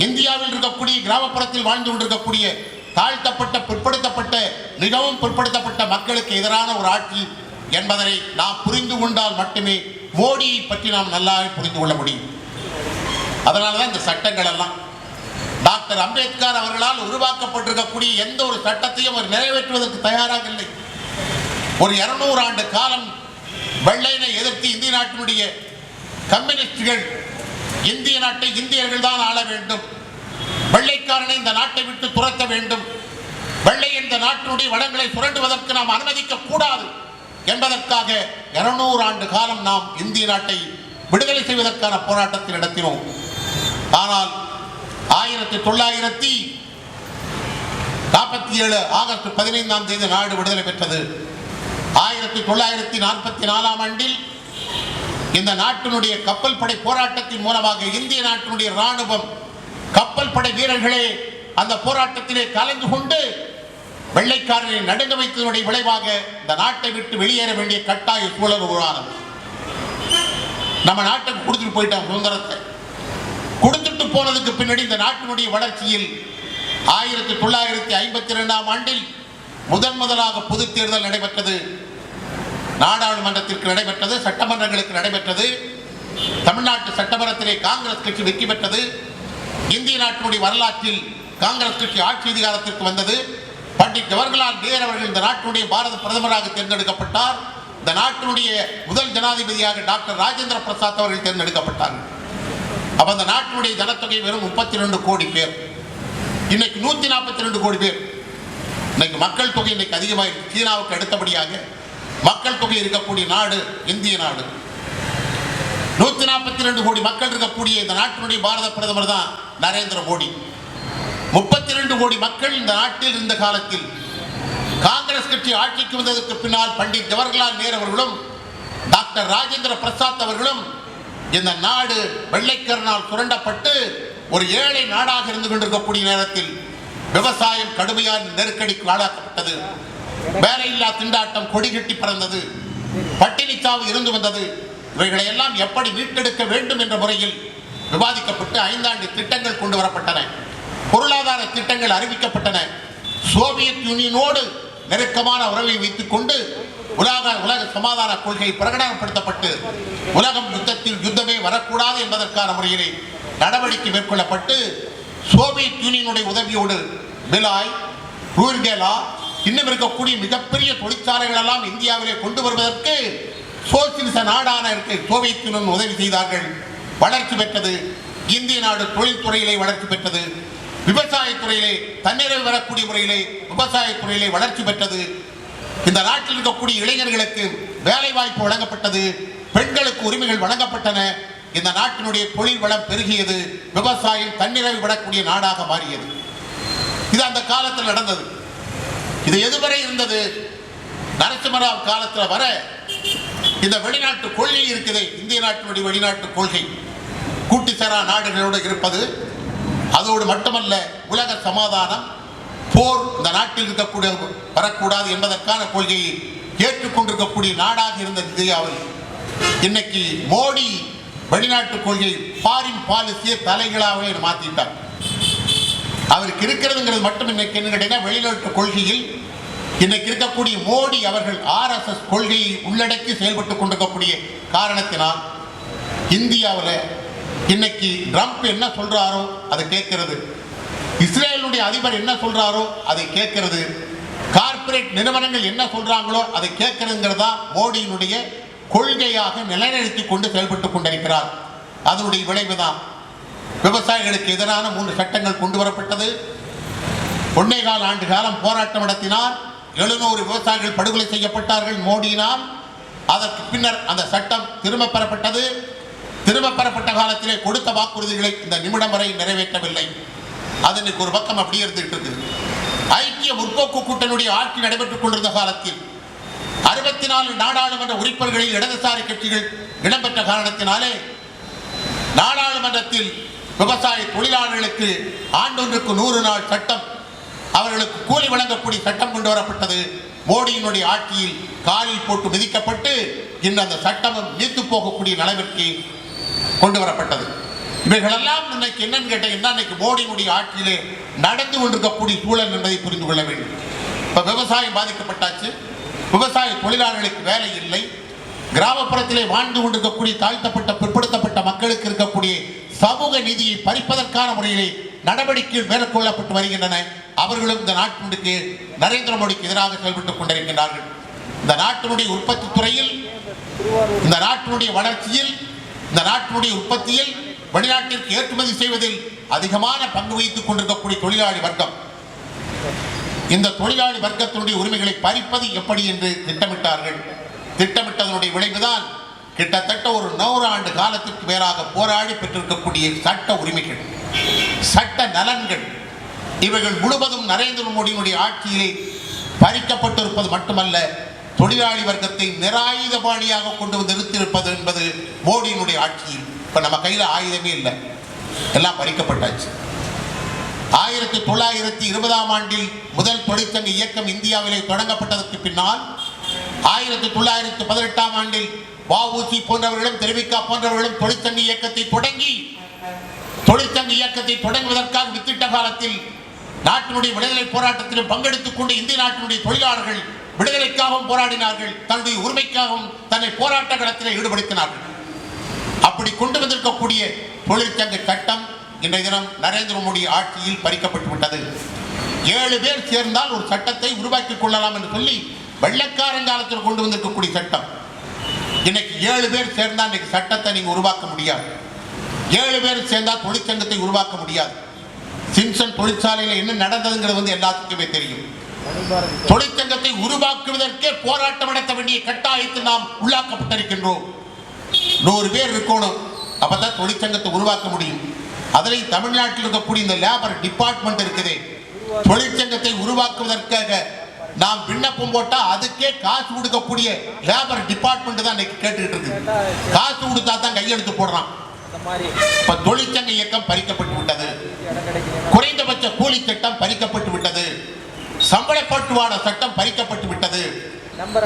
இந்தியாவில் இருக்கக்கூடிய கிராமப்புறத்தில் வாழ்ந்து கொண்டிருக்கக்கூடிய தாழ்த்தப்பட்ட பிற்படுத்தப்பட்ட மிகவும் பிற்படுத்தப்பட்ட மக்களுக்கு எதிரான ஒரு ஆட்சி என்பதனை நாம் புரிந்து கொண்டால் மட்டுமே மோடியை பற்றி நாம் நல்லா புரிந்து கொள்ள முடியும். அதனால தான் இந்த சட்டங்கள் எல்லாம் டாக்டர் அம்பேத்கர் அவர்களால் உருவாக்கப்பட்டிருக்கக்கூடிய எந்த ஒரு சட்டத்தையும் அவர் நிறைவேற்றுவதற்கு தயாராக இல்லை. ஒரு 200 ஆண்டு காலம் வெள்ளையனை எதிர்த்து இந்திய நாட்டினுடைய கம்யூனிஸ்டுகள் இந்திய நாட்டை இந்தியர்கள் தான் ஆள வேண்டும், வெள்ளைக்காரனை இந்த நாட்டை விட்டு துரத்த வேண்டும், வெள்ளை இந்த நாட்டினுடைய வளங்களை சுரண்டுவதற்கு நாம் அனுமதிக்க கூடாது என்பதற்காக 200 ஆண்டு காலம் நாம் இந்திய நாட்டை விடுதலை செய்வதற்கான போராட்டத்தை நடத்தினோம். ஆனால் 1947 ஆகஸ்ட் 15ஆம் தேதி நாடு விடுதலை பெற்றது. 1944ஆம் ஆண்டில் இந்த நாட்டினுடைய கப்பல் படை போராட்டத்தின் மூலமாக இந்திய நாட்டினுடைய ராணுவம், கப்பல் படை வீரர்களே அந்த போராட்டத்திலே கலந்து கொண்டு வெள்ளைக்காரனை நடுங்க வைத்ததனுடைய விளைவாக இந்த நாட்டை விட்டு வெளியேற வேண்டிய கட்டாய சூழல் உருவானது. நம்ம நாட்டுக்கு கொடுத்துட்டு போயிட்டோம் சுதந்திரத்தை. கொடுத்துட்டு போனதுக்கு பின்னாடி இந்த நாட்டினுடைய வளர்ச்சியில் 1952ஆம் ஆண்டில் முதலாக பொது தேர்தல் நடைபெற்றது. நாடாளுமன்றத்திற்கு நடைபெற்றது, சட்டமன்றங்களுக்கு நடைபெற்றது. தமிழ்நாட்டு சட்டமன்றத்திலே காங்கிரஸ் கட்சி வெற்றி பெற்றது. இந்திய நாட்டினுடைய வரலாற்றில் காங்கிரஸ் கட்சி ஆட்சி அதிகாரத்திற்கு வந்தது. பண்டிட் ஜவஹர்லால் நேரு அவர்கள் இந்த நாட்டினுடைய பாரத பிரதமராக தேர்ந்தெடுக்கப்பட்டார். இந்த நாட்டினுடைய முதல் ஜனாதிபதியாக டாக்டர் ராஜேந்திர பிரசாத் அவர்கள் தேர்ந்தெடுக்கப்பட்டார்கள். அப்ப அந்த நாட்டினுடைய ஜனத்தொகை வெறும் 32 கோடி பேர். இன்னைக்கு 142 கோடி பேர். இன்னைக்கு மக்கள் தொகை இன்னைக்கு அதிகமாக சீனாவுக்கு அடுத்தபடியாக மக்கள் தொகை இருக்கக்கூடிய நாடு இந்திய நாடு. 142 கோடி மக்கள் இருக்கக்கூடிய இந்த நாட்டினுடைய பாரத பிரதமர் தான் நரேந்திர மோடி. 32 கோடி மக்கள் இந்த நாட்டில் இருந்த காலத்தில் காங்கிரஸ் கட்சி ஆட்சிக்கு வந்ததற்கு பின்னால் பண்டிட் ஜவஹர்லால் நேரு அவர்களும் டாக்டர் ராஜேந்திர பிரசாத் அவர்களும் இந்த நாடு வெள்ளைக்கரனால் சுரண்டப்பட்டு ஒரு ஏழை நாடாக இருந்து கொண்டிருக்கக்கூடிய நேரத்தில் விவசாயம் கடுமையான நெருக்கடிக்கு ஆளாக்கப்பட்டது. வேலையில்லா திண்டாட்டம் கொடிகட்டி பறந்தது. பட்டினி சாவு இருந்து வந்தது. இவைகளை எல்லாம் எப்படி மீட்டெடுக்க வேண்டும் என்ற முறையில் விவாதிக்கப்பட்டு 5 ஆண்டு திட்டங்கள் கொண்டு வரப்பட்டன. பொருளாதார திட்டங்கள் அறிவிக்கப்பட்டன. சோவியத் யூனியனோடு நெருக்கமான உறவை வைத்துக் கொண்டு உலக சமாதான கொள்கை பிரகடனப்படுத்தப்பட்டு உலகம் யுத்தமே வரக்கூடாது என்பதற்கான முறையிலே நடவடிக்கை மேற்கொள்ளப்பட்டு சோவியத் யூனியனுடைய உதவியோடு பிலாய், ரூர்கேலா இன்னும் இருக்கக்கூடிய மிகப்பெரிய தொழிற்சாலைகள் எல்லாம் இந்தியாவிலே கொண்டு வருவதற்கு சோசியலிச நாடான சோவியத் யூனியன் உதவி செய்தார்கள். வளர்ச்சி பெற்றது. இந்திய நாடு தொழில்துறையிலே வளர்ச்சி பெற்றது. விவசாயத்துறையிலே தன்னிறைவு வரக்கூடிய முறையிலே விவசாயத்துறையிலே வளர்ச்சி பெற்றது. இந்த நாட்டில் இருக்கக்கூடிய இளைஞர்களுக்கு வேலை வாய்ப்பு வழங்கப்பட்டது. பெண்களுக்கு உரிமைகள் வழங்கப்பட்டன. இந்த நாட்டினுடைய தொழில் வளம் பெருகியது. விவசாயம் தன்னிறைவு விடக்கூடிய நாடாக மாறியது. இது அந்த காலத்தில் நடந்தது. இது எதுவரை இருந்தது? நரசிம்மராவ் காலத்தில் வர இந்த வெளிநாட்டு கொள்கை இருக்குது. இந்திய நாட்டினுடைய வெளிநாட்டு கொள்கை கூட்டுசேரா நாடுகளோடு இருப்பது. அதோடு மட்டுமல்ல, உலக சமாதானம், போர் இந்த நாட்டில் இருக்கக்கூடிய வரக்கூடாது என்பதற்கான கொள்கையை ஏற்றுக்கொண்டிருக்கக்கூடிய நாடாக இருந்த இந்தியாவில் இன்னைக்கு மோடி வெளிநாட்டு கொள்கை ஃபாரின் பாலிசியை தலைகளாகவே மாற்றிட்டார். அவருக்கு இருக்கிறதுங்கிறது மட்டும் இன்னைக்கு என்ன கேட்டீங்கன்னா, வெளிநாட்டு கொள்கையில் இன்னைக்கு இருக்கக்கூடிய மோடி அவர்கள் RSS கொள்கையை உள்ளடக்கி செயல்பட்டுக் கொண்டிருக்கக்கூடிய காரணத்தினால் இந்தியாவில் இன்னைக்கு ட்ரம்ப் என்ன சொல்றாரோ அதை கேட்கிறது. இஸ்ரேலுடைய அதிபர் என்ன சொல்றாரோ அதை கேட்கிறது. கார்ப்பரேட் நிறுவனங்கள் என்ன சொல்றாங்களோ அதை கேட்கிறதுங்கிறதா மோடியினுடைய கொள்கையாக நிலைநிறுத்திக் கொண்டு செயல்பட்டுக் கொண்டிருக்கிறார். அதனுடைய விளைவுதான் விவசாயிகளுக்கு எதிரான 3 சட்டங்கள் கொண்டு வரப்பட்டது. 1.25 ஆண்டு காலம் போராட்டம் நடத்தினார். 700 விவசாயிகள் படுகொலை செய்யப்பட்டார்கள் மோடியினால். அதற்கு பின்னர் அந்த சட்டம் திரும்ப பெறப்பட்டது. திரும்ப பெறப்பட்ட காலத்திலே கொடுத்த வாக்குறுதிகளை இந்த நிமிடம் வரை நிறைவேற்றவில்லை. அது இன்னைக்கு ஒரு பக்கம் அப்படியே இருந்துகிட்டு இருக்கு. ஐக்கிய முற்போக்கு கூட்டணியுடைய ஆட்சி நடைபெற்றுக் கொண்டிருந்த காலத்தில் 64 நாடாளுமன்ற உறுப்பினர்களில் இடதுசாரி கட்சிகள் இடம்பெற்ற காரணத்தினாலே நாடாளுமன்றத்தில் விவசாய தொழிலாளர்களுக்கு ஆண்டொன்றுக்கு 100 நாள் சட்டம், அவர்களுக்கு கூலி வழங்கக்கூடிய சட்டம் கொண்டு வரப்பட்டது. மோடியினுடைய ஆட்சியில் காலில் போட்டு மிதிக்கப்பட்டு இன்று அந்த சட்டமும் நீத்து போகக்கூடிய நிலைமைக்கு கொண்டு வரப்பட்டது. இவைகளெல்லாம் இன்னைக்கு என்னன்னு கேட்டீங்கன்னா, இன்னைக்கு மோடியினுடைய ஆட்சியிலே நடந்து கொண்டிருக்கக்கூடிய சூழல் என்பதை புரிந்து கொள்ள வேண்டும். இப்போ விவசாயம் பாதிக்கப்பட்டாச்சு. விவசாய தொழிலாளர்களுக்கு வேலை இல்லை. கிராமப்புறத்திலே வாழ்ந்து கொண்டிருக்கக்கூடிய தாழ்த்தப்பட்ட பிற்படுத்தப்பட்ட மக்களுக்கு இருக்கக்கூடிய சமூக நீதியை பறிப்பதற்கான முறையிலே நடவடிக்கைகள் மேற்கொள்ளப்பட்டு வருகின்றன. அவர்களும் இந்த நாட்டிற்கு நரேந்திர மோடிக்கு எதிராக செயல்பட்டுக் கொண்டிருக்கின்றார்கள். இந்த நாட்டினுடைய உற்பத்தி துறையில், இந்த நாட்டினுடைய வளர்ச்சியில், இந்த நாட்டினுடைய உற்பத்தியில் வெளிநாட்டிற்கு ஏற்றுமதி செய்வதில் அதிகமான பங்கு வகித்துக் கொண்டிருக்கக்கூடிய தொழிலாளி வர்க்கம், இந்த தொழிலாளி வர்க்கத்தினுடைய உரிமைகளை பறிப்பது எப்படி என்று திட்டமிட்டார்கள். திட்டமிட்டதனுடைய விளைவுதான் கிட்டத்தட்ட ஒரு 100 ஆண்டு காலத்திற்கு மேலாக போராடி பெற்றிருக்கக்கூடிய சட்ட உரிமைகள், சட்ட நலன்கள், இவைகள் முழுவதும் நரேந்திர மோடியினுடைய ஆட்சியிலே பறிக்கப்பட்டிருப்பது மட்டுமல்ல, தொழிலாளி வர்க்கத்தை நிராயுதபாணியாக கொண்டு வந்து நிறுத்தியிருப்பது என்பது மோடியினுடைய ஆட்சியில். இப்போ நம்ம கையில் ஆயுதமே இல்லை, எல்லாம் பறிக்கப்பட்டாச்சு. 1920ஆம் ஆண்டில் முதல் தொழிற்சங்க இயக்கம் இந்தியாவிலே தொடங்கப்பட்டதற்கு பின்னால் 1918ஆம் ஆண்டில் வ.உ.சி. போன்றவர்களும் தெரிவிக்கா போன்றவர்களும் தொழிற்சங்க இயக்கத்தை தொடங்குவதற்காக வித்திட்ட காலத்தில் நாட்டினுடைய விடுதலை போராட்டத்திலும் பங்கெடுத்துக் கொண்டு இந்திய நாட்டினுடைய தொழிலாளர்கள் விடுதலைக்காகவும் போராடினார்கள், தன்னுடைய உரிமைக்காகவும் தன்னை போராட்ட களத்தில் ஈடுபடுத்தினார்கள். அப்படி கொண்டு வந்திருக்கக்கூடிய தொழிற்சங்க சட்டம் இன்றைய தினம் நரேந்திர மோடி ஆட்சியில் பறிக்கப்பட்டு விட்டது. 7 பேர் சேர்ந்தால் ஒரு சட்டத்தை உருவாக்கிக் கொள்ளலாம் என்று சொல்லி வெள்ளக்காரங்காலத்தில் கொண்டு வந்திருக்கக்கூடிய சட்டம். இன்னைக்கு 7 பேர் சேர்ந்தால் இன்னைக்கு சட்டத்தை நீங்க உருவாக்க முடியாது. 7 பேர் சேர்ந்தால் தொழிற்சங்கத்தை உருவாக்க முடியாது. சிம்சன் தொழிற்சாலையில் என்ன நடந்ததுங்கிறது எல்லாத்துக்குமே தெரியும். தொழிற்சங்கத்தை உருவாக்குவதற்கே போராட்டம் நடத்த வேண்டிய கட்டாயத்தில் நாம் உள்ளாக்கப்பட்டிருக்கின்றோம். 100 பேர் இருக்கணும், அப்பதான் தொழிற்சங்கத்தை உருவாக்க முடியும். அதில் தமிழ்நாட்டில் இருக்கக்கூடிய இந்த லேபர் டிபார்ட்மெண்ட் இருக்குது, தொழிற்சங்கத்தை உருவாக்குவதற்காக நாம் விண்ணப்பம் போட்டா அதுக்கே காசு கொடுக்கக்கூடிய லேபர் டிபார்ட்மெண்ட் தான் இன்னைக்கு கேட்டுக்கிட்டு இருக்கு. காசு கொடுத்தா தான் கையெழுத்து போடுறான். இப்ப தொழிற்சங்க இயக்கம் பறிக்கப்பட்டு விட்டது. குறைந்தபட்ச கூலி சட்டம் பறிக்கப்பட்டு விட்டது. சம்பள பட்டுவாடா சட்டம் பறிக்கப்பட்டு விட்டது.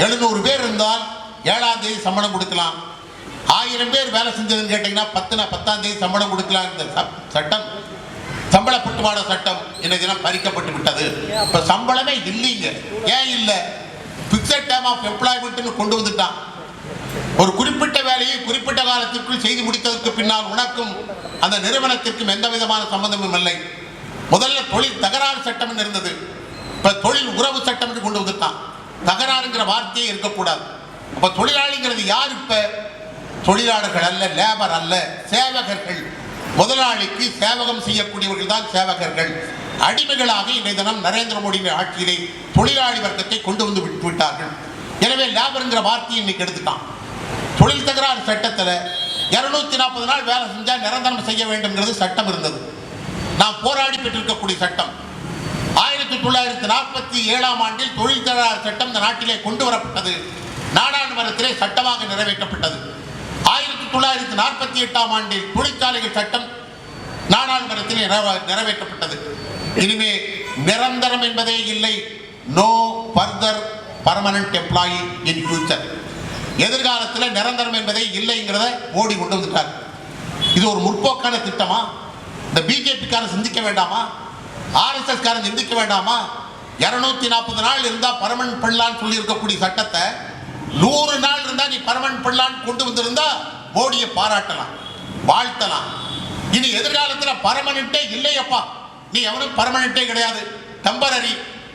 700 பேர் இருந்தால் 7ஆம் தேதி சம்பளம் கொடுக்கலாம். 1000 பேர் வேலை செஞ்சதுன்னு கேட்டீங்கன்னா 10ஆம் தேதி சம்பளம் கொடுக்கலாம். இந்த சட்டம், சம்பள பட்டுவாடா சட்டம் இன்னைக்கு தினம் பறிக்கப்பட்டு விட்டது. இப்ப சம்பளமே இல்லைங்க. ஏன் இல்ல? பிக்சட் டேர்ம் ஆஃப் எம்ப்ளாய்மெண்ட் கொண்டு வந்துட்டான். ஒரு குறிப்பிட்ட வேலையை குறிப்பிட்ட காலத்திற்குள் செய்து முடித்ததற்கு பின்னால் உனக்கும் அந்த நிறுவனத்திற்கும் எந்த விதமான சம்பந்தமும் இல்லை. முதல்ல தொழில் தகராறு சட்டம் இருந்தது, இப்ப தொழில் உறவு சட்டம் என்று கொண்டு வந்துட்டான். தகராறுங்கிற வார்த்தையே இருக்கக்கூடாது. அப்ப தொழிலாளிங்கிறது யார்? இப்ப தொழிலாளர்கள் அல்ல, லேபர் அல்ல, சேவகர்கள். முதலாளிக்கு சேவகம் செய்யக்கூடியவர்கள் தான் சேவகர்கள். அடிமைகளாக இன்றைய தினம் நரேந்திர மோடியின் ஆட்சியிலே தொழிலாளி வர்க்கத்தை கொண்டு வந்து விட்டார்கள். எனவே லேபர்ங்கிற வார்த்தையை இன்னைக்கு எடுத்துட்டான். தொழில் தகராறு சட்டத்தில் 240 நாள் வேலை செஞ்சா நிரந்தரம் செய்ய வேண்டும்ங்கிறது சட்டம் இருந்தது. நாம் போராடி பெற்றிருக்கக்கூடிய சட்டம். 1947ஆம் ஆண்டில் தொழில் தகராறு சட்டம் இந்த நாட்டிலே கொண்டு வரப்பட்டது. நாடாளுமன்றத்திலே சட்டமாக நிறைவேற்றப்பட்டது. 1948ஆம் ஆண்டில் தொழிற்சாலைகள் சட்டம் நாடாளுமன்றத்தில் நிறைவேற்றப்பட்டது. இனிமே நிரந்தரம் என்பதே இல்லை. No further permanent employee in future. எதிர்காலத்தில் நிரந்தரம் என்பதே இல்லைங்கிறத மோடி கொண்டு வந்துட்டார். இது ஒரு முற்போக்கான திட்டமா? இந்த பிஜேபிக்காரன் சிந்திக்க வேண்டாமா? ஆர்எஸ்எஸ் காரன் சிந்திக்க வேண்டாமா? 240 நாள் இருந்தா பர்மனன்ட் பண்ணலான்னு சொல்லி இருக்கக்கூடிய சட்டத்தை 100 நாள் இருந்தா நீ பர்மனன்ட் பண்ணலான்னு கொண்டு வந்திருந்தா மோடியை பாராட்டலாம், வாழ்த்தலாம். இனி எதிர்காலத்தில் பர்மனன்ட்டே இல்லையப்பா, நீ எவனும் பர்மனன்ட்டே கிடையாது, டெம்பரரி,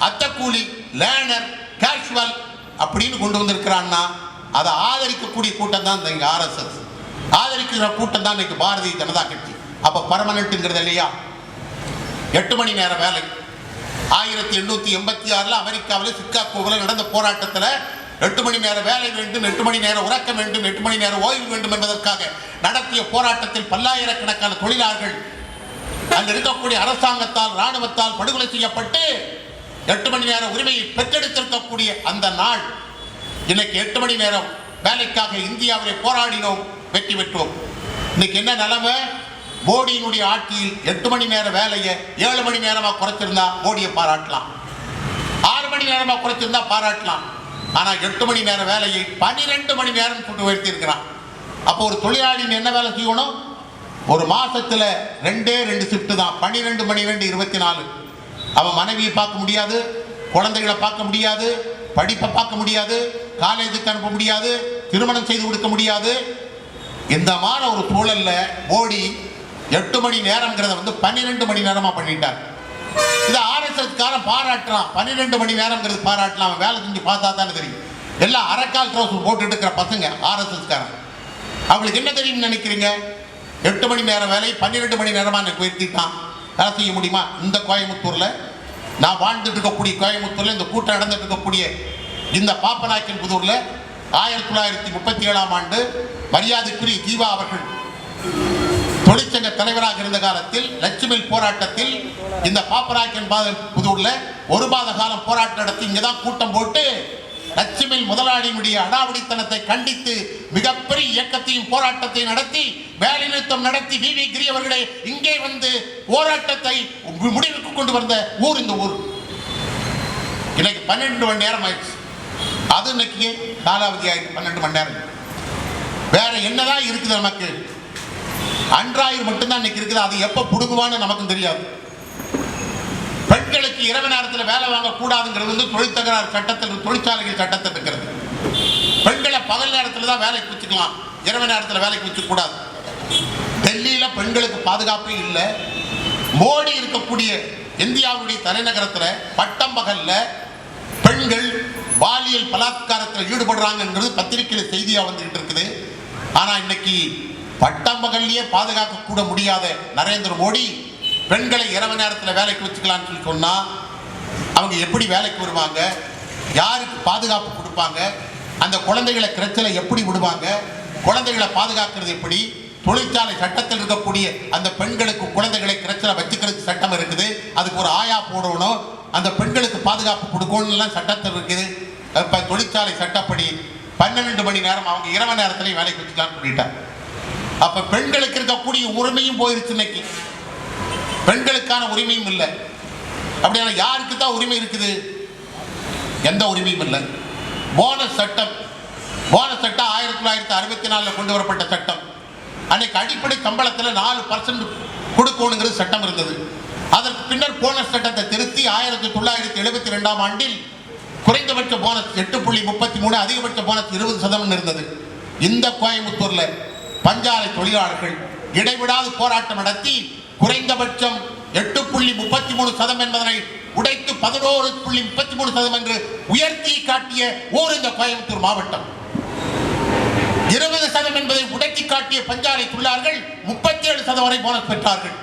அத்தக்கூலி, லேர்னர், கேஷுவல் அப்படின்னு கொண்டு வந்திருக்கிறான்னா அதை ஆதரிக்கக்கூடிய கூட்டம் தான் இந்த ஆர்எஸ்எஸ், ஆதரிக்கிற கூட்டம் தான் இன்னைக்கு பாரதிய ஜனதா கட்சி. அப்ப பர்மனன்ட்ங்கிறது இல்லையா? 8 மணி நேர வேலை 1886 அமெரிக்காவில் சிக்காகோவில் நடந்த போராட்டத்தில் 8 மணி நேர வேலை வேண்டும், 8 மணி நேரம் உறக்கம் வேண்டும், 8 மணி நேரம் ஓய்வு வேண்டும் என்பதற்காக நடத்திய போராட்டத்தில் பல்லாயிரக்கணக்கான தொழிலாளர்கள் அங்கு இருக்கக்கூடிய அரசாங்கத்தால், ராணுவத்தால் படுகொலை செய்யப்பட்டு 8 மணி நேர உரிமையை பெற்றெடுத்திருக்கக்கூடிய அந்த நாள். இன்னைக்கு 8 மணி நேரம் வேலைக்காக இந்தியாவிலே போராடினோம், வெற்றி பெற்றோம். இன்னைக்கு என்ன நிலைமை? மோடியினுடைய ஆட்சியில் 8 மணி நேர வேலையை 7 மணி நேரமா குறைச்சிருந்தா மோடியை பாராட்டலாம், 6 மணி நேரமா குறைச்சிருந்தா பாராட்டலாம். ஆனா 8 மணி நேர வேலையை 12 மணி நேரம் கொண்டு உயர்த்தி இருக்கிறான். அப்போ ஒரு தொழிலாளி என்ன வேலை செய்யணும்? ஒரு மாசத்துல 2 ஷிஃப்ட் தான், 12 மணி 24. அவன் மனைவியை பார்க்க முடியாது, குழந்தைகளை பார்க்க முடியாது, படிப்பை பார்க்க முடியாது, காலேஜுக்கு அனுப்ப முடியாது, திருமணம் செய்து கொடுக்க முடியாது. இந்த மாதிரி ஒரு சூழல்ல மோடி 8 மணி நேரம்ங்கிறத 12 மணி நேரமா பண்ணிட்டார். இதை ஆர்எஸ்எஸ் காரன் பாராட்டுறான். 12 மணி நேரம்ங்கிறது பாராட்டலாம், அவன் வேலை செஞ்சு பார்த்தா தானே தெரியும். எல்லாம் அரைக்கால் ட்ரவுசர் போட்டுட்டு இருக்கிற பசங்க ஆர்எஸ்எஸ் காரன். அவங்களுக்கு என்ன தெரியும்னு நினைக்கிறீங்க? 8 மணி நேரம் வேலை 12 மணி நேரமா எனக்கு உயர்த்திட்டான். வேலை செய்ய முடியுமா? இந்த கோயம்புத்தூர்ல நான் வாழ்ந்துட்டு இருக்கக்கூடிய கோயம்புத்தூர்ல இந்த கூட்டம் நடந்துட்டு இருக்கக்கூடிய இந்த பாப்பநாயக்கன் புதூர்ல 1937ஆம் ஆண்டு மரியாதைக்குரிய ஜீவா அவர்கள் தொழிற்சங்க தலைவராக இருந்த காலத்தில் லட்சுமி போராட்டத்தில் இந்த பாப்பநாயக்கன் புதூர்ல 1 மாத காலம் போராட்டம் நடத்தி இங்கதான் கூட்டம் போட்டு லட்சுமி முதலாளியினுடைய அடாவடித்தனத்தை கண்டித்து மிகப்பெரிய இயக்கத்தையும் போராட்டத்தை நடத்தி வேலை நிறுத்தம் நடத்தி வி கிரி அவர்களே இங்கே வந்து போராட்டத்தை முடிவுக்கு கொண்டு வந்த ஊர் இந்த ஊர். இன்னைக்கு 12 மணி நேரம் ஆயிடுச்சு. அது இன்னைக்கு காலாவதி ஆயிடுச்சு 12 மணி நேரம். வேற என்னதான் இருக்குது நமக்கு? அன்றாயிரம் மட்டும்தான் இன்னைக்கு இருக்குது. அது எப்ப புடுங்குவான்னு நமக்கும் தெரியாது. பெண்களுக்கு இரவு நேரத்தில் வேலை வாங்க கூடாதுங்கிறது வந்து தொழில் தகராறு சட்டத்தில், தொழிற்சாலைகள் சட்டத்தில் இருக்கிறது. பெண்களை பகல் நேரத்தில் தான் வேலைக்கு வச்சுக்கலாம், இரவு நேரத்தில் வேலைக்கு வச்சுக்க கூடாது. டெல்லியில பெண்களுக்கு பாதுகாப்பே இல்லை. மோடி இருக்கக்கூடிய இந்தியாவுடைய தலைநகரத்தில் பட்டம் பகல்ல பெண்கள் பாலியல் பலாத்காரத்தில் ஈடுபடுறாங்கிறது பத்திரிகையில செய்தியா வந்துகிட்டு இருக்குது. ஆனா இன்னைக்கு பட்டம் பகல்லையே பாதுகாக்க கூட முடியாத நரேந்திர மோடி பெண்களை இரவு நேரத்தில் வேலைக்கு வச்சுக்கலாம்னு சொல்லி சொன்னா அவங்க எப்படி வேலைக்கு வருவாங்க? யாருக்கு பாதுகாப்பு கொடுப்பாங்க? அந்த குழந்தைகளை கிரச்சலை எப்படி விடுவாங்க? குழந்தைகளை பாதுகாக்கிறது எப்படி? தொழிற்சாலை சட்டத்தில் இருக்கக்கூடிய அந்த பெண்களுக்கு குழந்தைகளை கிரச்சலை வச்சுக்கிறதுக்கு சட்டம் இருக்குது. அதுக்கு ஒரு ஆயா போடணும், அந்த பெண்களுக்கு பாதுகாப்பு கொடுக்கணும் சட்டத்தில் இருக்குது. இப்போ தொழிற்சாலை சட்டப்படி 12 மணி நேரம் அவங்க இரவு நேரத்திலையும் வேலைக்கு வச்சுக்கலாம்னு சொல்லிட்டாங்க. அப்ப பெண்களுக்கு இருக்கக்கூடிய உரிமையும் போயிருச்சு. இன்னைக்கு பெண்களுக்கான உரிமையும் இல்லை. அப்படியான யாருக்கு தான் உரிமை இருக்குது? எந்த உரிமையும் இல்லை. போனஸ் சட்டம் 1964 கொண்டு வரப்பட்ட சட்டம். அன்னைக்கு அடிப்படை சம்பளத்தில் 4% கொடுக்கணுங்கிறது சட்டம் இருந்தது. அதற்கு பின்னர் போனஸ் சட்டத்தை திருத்தி 1972 ஆண்டில் குறைந்தபட்ச போனஸ் 8.33, அதிகபட்ச போனஸ் 20% இருந்தது. இந்த கோயம்புத்தூர்ல பஞ்சாலை தொழிலாளர்கள் இடைவிடாது போராட்டம் நடத்தி குறைந்தபட்சம் 8.33% என்பதனை உடைத்து 11.33% என்று உயர்த்தி காட்டிய ஊர் இந்த கோயம்புத்தூர் மாவட்டம். 20% என்பதை உடைத்து காட்டிய பஞ்சாலை தொழிலாளர்கள் 37% வரை போனஸ் பெற்றார்கள்.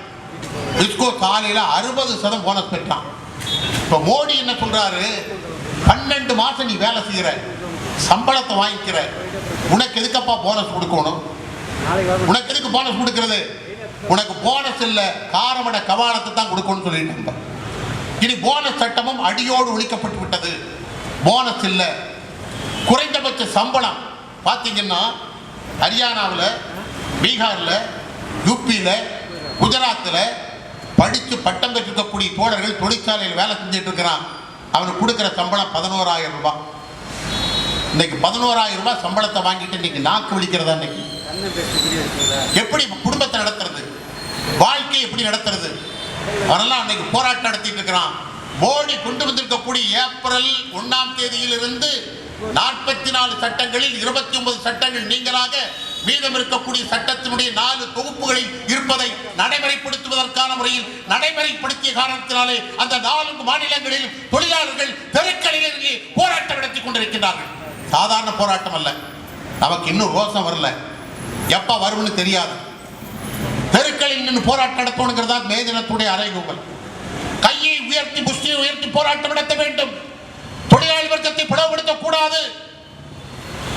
இஸ்கோ காலையில் 60% போனஸ் பெற்றான். இப்ப மோடி என்ன சொல்றாரு? 12 மாசம் நீ வேலை செய்யற, சம்பளத்தை வாங்கிக்கிற, உனக்கு எதுக்கப்பா போனஸ் கொடுக்கணும்? உனக்கு எதுக்கு போனஸ் கொடுக்கிறது? உனக்கு போனஸ் இல்ல, காரமட கவாலத்தை தான் கொடுக்கணும்னு சொல்லிட்டு இனி போனஸ் சட்டமும் அடியோடு ஒழிக்கப்பட்டு விட்டது. போனஸ் இல்ல. குறைந்தபட்ச சம்பளம் பார்த்தீங்கன்னா ஹரியானாவில், பீகார்ல, யூபியில, குஜராத்தில் படித்து பட்டம் பெற்றிருக்கக்கூடிய தோழர்கள் தொழிற்சாலையில் வேலை செஞ்சுட்டு இருக்கிறான். அவனுக்கு கொடுக்குற சம்பளம் 11,000 ரூபாய். இன்னைக்கு 11,000 ரூபாய் சம்பளத்தை வாங்கிட்டு இன்னைக்கு நாக்கு விழிக்கிறதா? இன்னைக்கு எப்படி குடும்பத்தை நடத்துறது? வாழ்க்கை எப்படி நடத்துறது? அவரெல்லாம் அன்னைக்கு போராட்டம் நடத்திட்டு இருக்கிறான். மோடி கொண்டு வந்திருக்கக்கூடிய ஏப்ரல் 1ஆம் தேதியிலிருந்து 44 சட்டங்களில் 29 சட்டங்கள் நீங்களாக மீதம் இருக்கக்கூடிய சட்டத்தினுடைய 4 தொகுப்புகளில் இருப்பதை நடைமுறைப்படுத்துவதற்கான முறையில் நடைமுறைப்படுத்திய காரணத்தினாலே அந்த 4 மாநிலங்களில் தொழிலாளர்கள் தெருக்களில் போராட்டம் நடத்தி கொண்டிருக்கிறார்கள். சாதாரண போராட்டம் அல்ல. நமக்கு இன்னும் ரோசம் வரல, எப்ப வரும்னு தெரியாது. தெருக்களில் நின்று போராட்டம் நடத்தணுங்கிறதா மே தினத்துடைய அறைகூவல். கையை உயர்த்தி, புஷ்டியை உயர்த்தி போராட்டம் நடத்த வேண்டும். தொழிலாளி வர்க்கத்தை பிளவுபடுத்தக் கூடாது.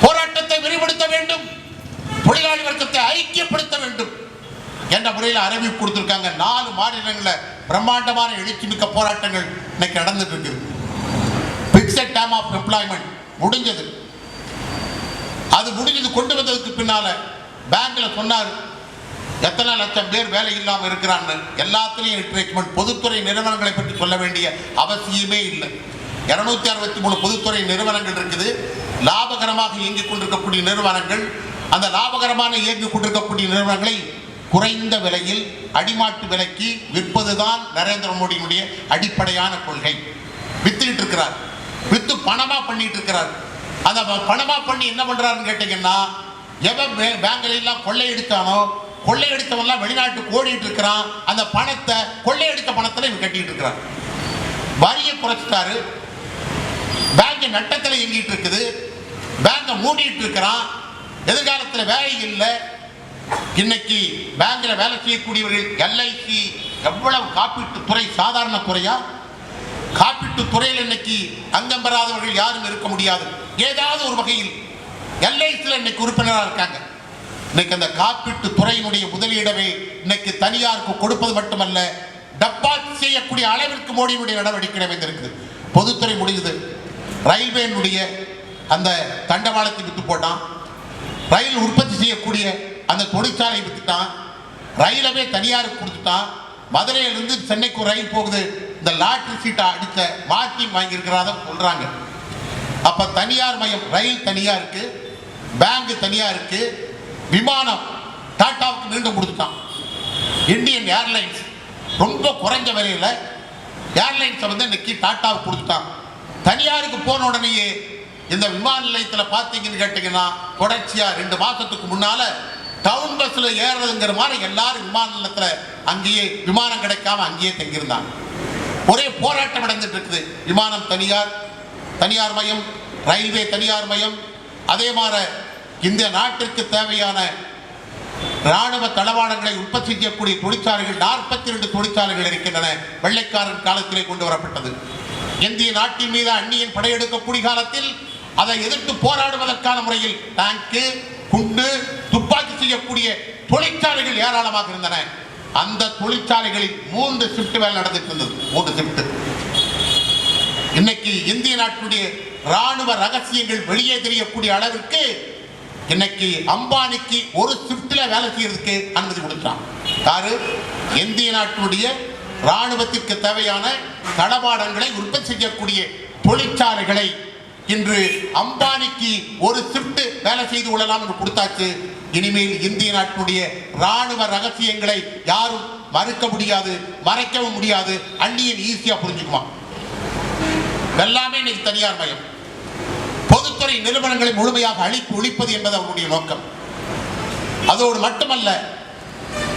போராட்டத்தை விரிவுபடுத்த வேண்டும். தொழிலாளி வர்க்கத்தை ஐக்கியப்படுத்த வேண்டும் என்ற முறையில் அறிவிப்பு கொடுத்திருக்காங்க. 4 மாநிலங்களில் பிரம்மாண்டமான எழுச்சி மிக்க போராட்டங்கள் இன்னைக்கு நடந்துட்டு இருக்கு. பிக்ஸட் டைம் ஆஃப் எம்ப்ளாய்மெண்ட் முடிஞ்சது. அது முடிஞ்சது. கொண்டு வந்ததுக்கு பின்னால பேங்க்ல சொன்னார் எத்தனை லட்சம் பேர் வேலை இல்லாமல் இருக்கிறான்னு. எல்லாத்திலையும் ரிட்ரீட்மெண்ட். பொதுத்துறை நிறுவனங்களை பற்றி சொல்ல வேண்டிய அவசியமே இல்லை. 263 பொதுத்துறை நிறுவனங்கள் இருக்குது. லாபகரமாக இயங்கிக் கொண்டிருக்கக்கூடிய நிறுவனங்கள். அந்த லாபகரமான இயங்கிக் கொண்டிருக்கக்கூடிய நிறுவனங்களை குறைந்த விலையில் அடிமாட்டு விலைக்கு விற்பதுதான் நரேந்திர மோடியினுடைய அடிப்படையான கொள்கை. வித்துக்கிட்டு இருக்கிறார். வித்து பணமா பண்ணிட்டு இருக்கிறார். அந்த பணமா பண்ணி என்ன பண்றாருன்னு கேட்டீங்கன்னா, எவன் பேங்க்ல எல்லாம் கொள்ளையடித்தானோ, கொள்ளையடித்தவெல்லாம் வெளிநாட்டுக்கு ஓடிட்டு இருக்கிறான். அந்த பணத்தை, கொள்ளையடித்த பணத்தில் இவன் கட்டிட்டு இருக்கிறான். வரியை குறைச்சிட்டாரு. பேங்க் நட்டத்தில் இயங்கிட்டு இருக்குது. பேங்கை மூடிட்டு இருக்கிறான். எதிர்காலத்தில் வேலை இல்லை. இன்னைக்கு பேங்க்ல வேலை செய்யக்கூடியவர்கள் எல்ஐசி எவ்வளவு காப்பீட்டு துறை சாதாரண துறையா? காப்பீட்டு துறையில் இன்னைக்கு அங்கம் பெறாதவர்கள் யாரும் இருக்க முடியாது. ஏதாவது ஒரு வகையில் எல்ஐசியில் இன்னைக்கு உறுப்பினராக இருக்காங்க. இன்னைக்கு அந்த காப்பீட்டு துறையினுடைய முதலீடவே இன்னைக்கு தனியாருக்கு கொடுப்பது மட்டுமல்ல, டெபாசிட் செய்யக்கூடிய அளவிற்கு மோடியினுடைய நடவடிக்கை அமைந்திருக்குது. பொதுத்துறை முடிஞ்சது. ரயில்வேனுடைய அந்த தண்டவாளத்தை வித்து போட்டான். ரயில் உற்பத்தி செய்யக்கூடிய அந்த தொழிற்சாலை வித்துட்டான். ரயிலவே தனியாருக்கு கொடுத்துட்டான். மதுரையிலிருந்து சென்னைக்கு ஒரு ரயில் போகுது. இந்த லாட்டரி சீட்டை அடித்த மார்க்கிங் வாங்கியிருக்கிறதா சொல்றாங்க. அப்ப தனியார் மயம். ரயில் தனியா இருக்கு, பேங்க் தனியா இருக்கு, விமானம் டாட்டாவுக்கு மீண்டும் கொடுத்துட்டான். இந்தியன் ஏர்லைன்ஸ் ரொம்ப குறைஞ்ச விலையில ஏர்லைன்ஸை வந்து இன்னைக்கு டாட்டாவுக்கு கொடுத்துட்டான். தனியாருக்கு போன உடனேயே இந்த விமான நிலையத்தில் பார்த்தீங்கன்னு கேட்டீங்கன்னா தொடர்ச்சியா 2 மாசத்துக்கு முன்னால டவுன் பஸ்ல ஏறதுங்கிற மாதிரி எல்லாரும் விமான நிலையத்தில் அங்கேயே விமானம் கிடைக்காம அங்கேயே தங்கியிருந்தாங்க. ஒரே போராட்டம் நடந்துட்டு இருக்குது. விமானம் தனியார் மயம், ரயில்வே தனியார் மயம். அதே மாதிரி இந்த நாட்டிற்கு தேவையான ராணுவ தளவாடங்களை உற்பத்தி செய்யக்கூடிய தொழிற்சாலைகள் 42 தொழிற்சாலைகள் இருக்கின்றன. வெள்ளைக்காரன் காலத்திலே கொண்டு வரப்பட்டது. இந்திய நாட்டின் மீது அந்நியன் படையெடுக்கக்கூடிய காலத்தில் அதை எதிர்த்து போராடுவதற்கான முறையில் டேங்கு, குண்டு, துப்பாக்கி செய்யக்கூடிய தொழிற்சாலைகள் ஏராளமாக இருந்தன. அந்த தொழிற்சாலைகளில் 3 ஷிப்ட் வேலை நடந்துட்டு இருந்தது. 3 ஷிப்ட். இன்னைக்கு இந்திய நாட்டுடைய ராணுவ ரகசியங்கள் வெளியே தெரியக்கூடிய அளவிற்கு இன்னைக்கு அம்பானிக்கு ஒரு ஷிப்ட்ல வேலை செய்யறதுக்கு அனுமதி கொடுத்தான். யாரு? இந்திய நாட்டுடைய ராணுவத்திற்கு தேவையான தளவாடங்களை உற்பத்தி செய்யக்கூடிய தொழிற்சாலைகளை இன்று அம்பானிக்கு ஒரு ஷிப்ட் வேலை செய்து கொள்ளலாம் என்று கொடுத்தாச்சு. இனிமேல் இந்திய நாட்டுடைய ராணுவ ரகசியங்களை யாரும் மறுக்க முடியாது, மறைக்கவும் முடியாது. அந்நியன் ஈஸியா புரிஞ்சுக்குமா. எல்லாமே இன்னைக்கு தனியார் மயம். பொதுத்துறை நிறுவனங்களை முழுமையாக ஒழிப்பது என்பது அவருடைய நோக்கம். அதோடு மட்டுமல்ல,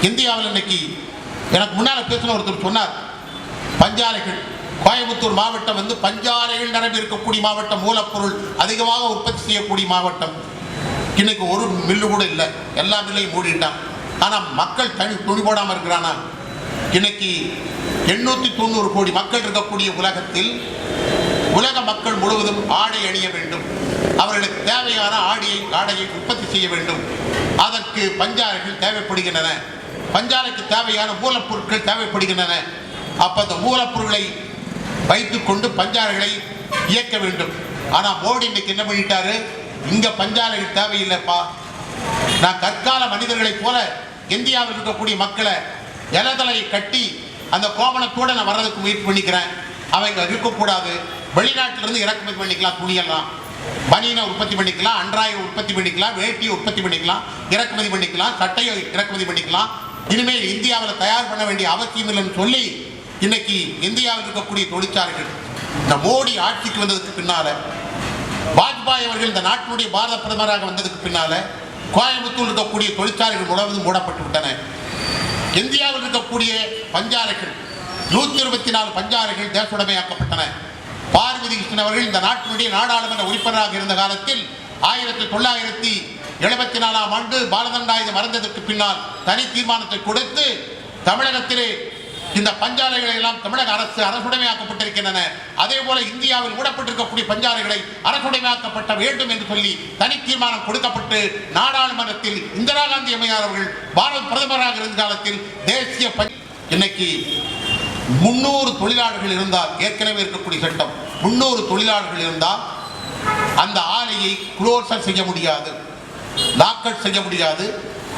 இந்தியாவில் இன்னைக்கு எனக்கு முன்னால பேசின ஒருத்தர் சொன்னார், பஞ்சாலைகள் கோயம்புத்தூர் மாவட்டம் வந்து பஞ்சாலைகள் நிரம்பி இருக்கக்கூடிய மாவட்டம், மூலப்பொருள் அதிகமாக உற்பத்தி செய்யக்கூடிய மாவட்டம். இன்னைக்கு ஒரு மில்லு கூட இல்லை, எல்லா மில்லையும் மூடிட்டான். ஆனா மக்கள் துணி போடாம இருக்கிறானா? இன்னைக்கு 890 கோடி மக்கள் இருக்கக்கூடிய உலகத்தில் உலக மக்கள் முழுவதும் ஆடை அணிய வேண்டும். அவர்களுக்கு தேவையான ஆடையை உற்பத்தி செய்ய வேண்டும். அதற்கு பஞ்சாலைகள் தேவைப்படுகின்றன. பஞ்சாலைக்கு தேவையான மூலப்பொருட்கள் தேவைப்படுகின்றன. அப்ப அந்த மூலப்பொருட்களை வைத்துக் கொண்டு பஞ்சாலைகளை இயக்க வேண்டும். ஆனா மோடி இன்னைக்கு என்ன பண்ணிட்டாரு? இங்க பஞ்சாலைகள் தேவையில்லைப்பா, நான் கற்கால மனிதர்களைப் போல இந்தியாவில் இருக்கக்கூடிய மக்களை இலதலை கட்டி அந்த கோமணத்தோட நான் வர்றதுக்கு முயற்சி பண்ணிக்கிறேன். அவங்க இருக்கக்கூடாது. வெளிநாட்டிலிருந்து இறக்குமதி பண்ணிக்கலாம், துணியெல்லாம் பனியனை உற்பத்தி பண்ணிக்கலாம், அன்றாயை உற்பத்தி பண்ணிக்கலாம், வேட்டியை உற்பத்தி பண்ணிக்கலாம், இறக்குமதி பண்ணிக்கலாம், சட்டையை இறக்குமதி பண்ணிக்கலாம். இனிமேல் இந்தியாவில் தயார் பண்ண வேண்டிய அவசியம் இல்லைன்னு சொல்லி இன்னைக்கு இந்தியாவில் இருக்கக்கூடிய தொழிற்சாலைகள் இந்த மோடி ஆட்சிக்கு வந்ததுக்கு பின்னால, வாஜ்பாய் அவர்கள் இந்த நாட்டினுடைய பாரத பிரதமராக வந்ததுக்கு பின்னால கோயம்புத்தூர் இருக்கக்கூடிய தொழிற்சாலைகள் முழுவதும் மூடப்பட்டு விட்டன. இந்தியாவில் இருக்கக்கூடிய பஞ்சாலைகள் 124 பஞ்சாலைகள் தேசுடைமையாக்கப்பட்டன. பார்வதி கிருஷ்ணன் அவர்கள் இந்த நாட்டினுடைய நாடாளுமன்ற உறுப்பினராக இருந்த காலத்தில் 1974ஆம் ஆண்டு பாலதண்டாயுதம் மறைந்ததற்கு பின்னால் தனி தீர்மானத்தை கொடுத்து தமிழகத்திலே இந்த பஞ்சாலைகளை எல்லாம் தமிழக அரசுடைமையாக்கப்பட்டிருக்கின்றன. அதே போல இந்தியாவில் மூடப்பட்டிருக்கக்கூடிய பஞ்சாலைகளை அரசுடைமையாக்கப்பட்ட வேண்டும் என்று சொல்லி தனி தீர்மானம் கொடுக்கப்பட்டு நாடாளுமன்றத்தில் இந்திரா காந்தி அம்மையார் அவர்கள் பாரத பிரதமராக இருந்த காலத்தில் தேசிய இன்னைக்கு 300 தொழிலாளர்கள் இருந்தால், ஏற்கனவே இருக்கக்கூடிய சட்டம் 300 தொழிலாளர்கள் இருந்தால் அந்த ஆலையை குளோசர் செய்ய முடியாது, லாக்அவுட் செய்ய முடியாது,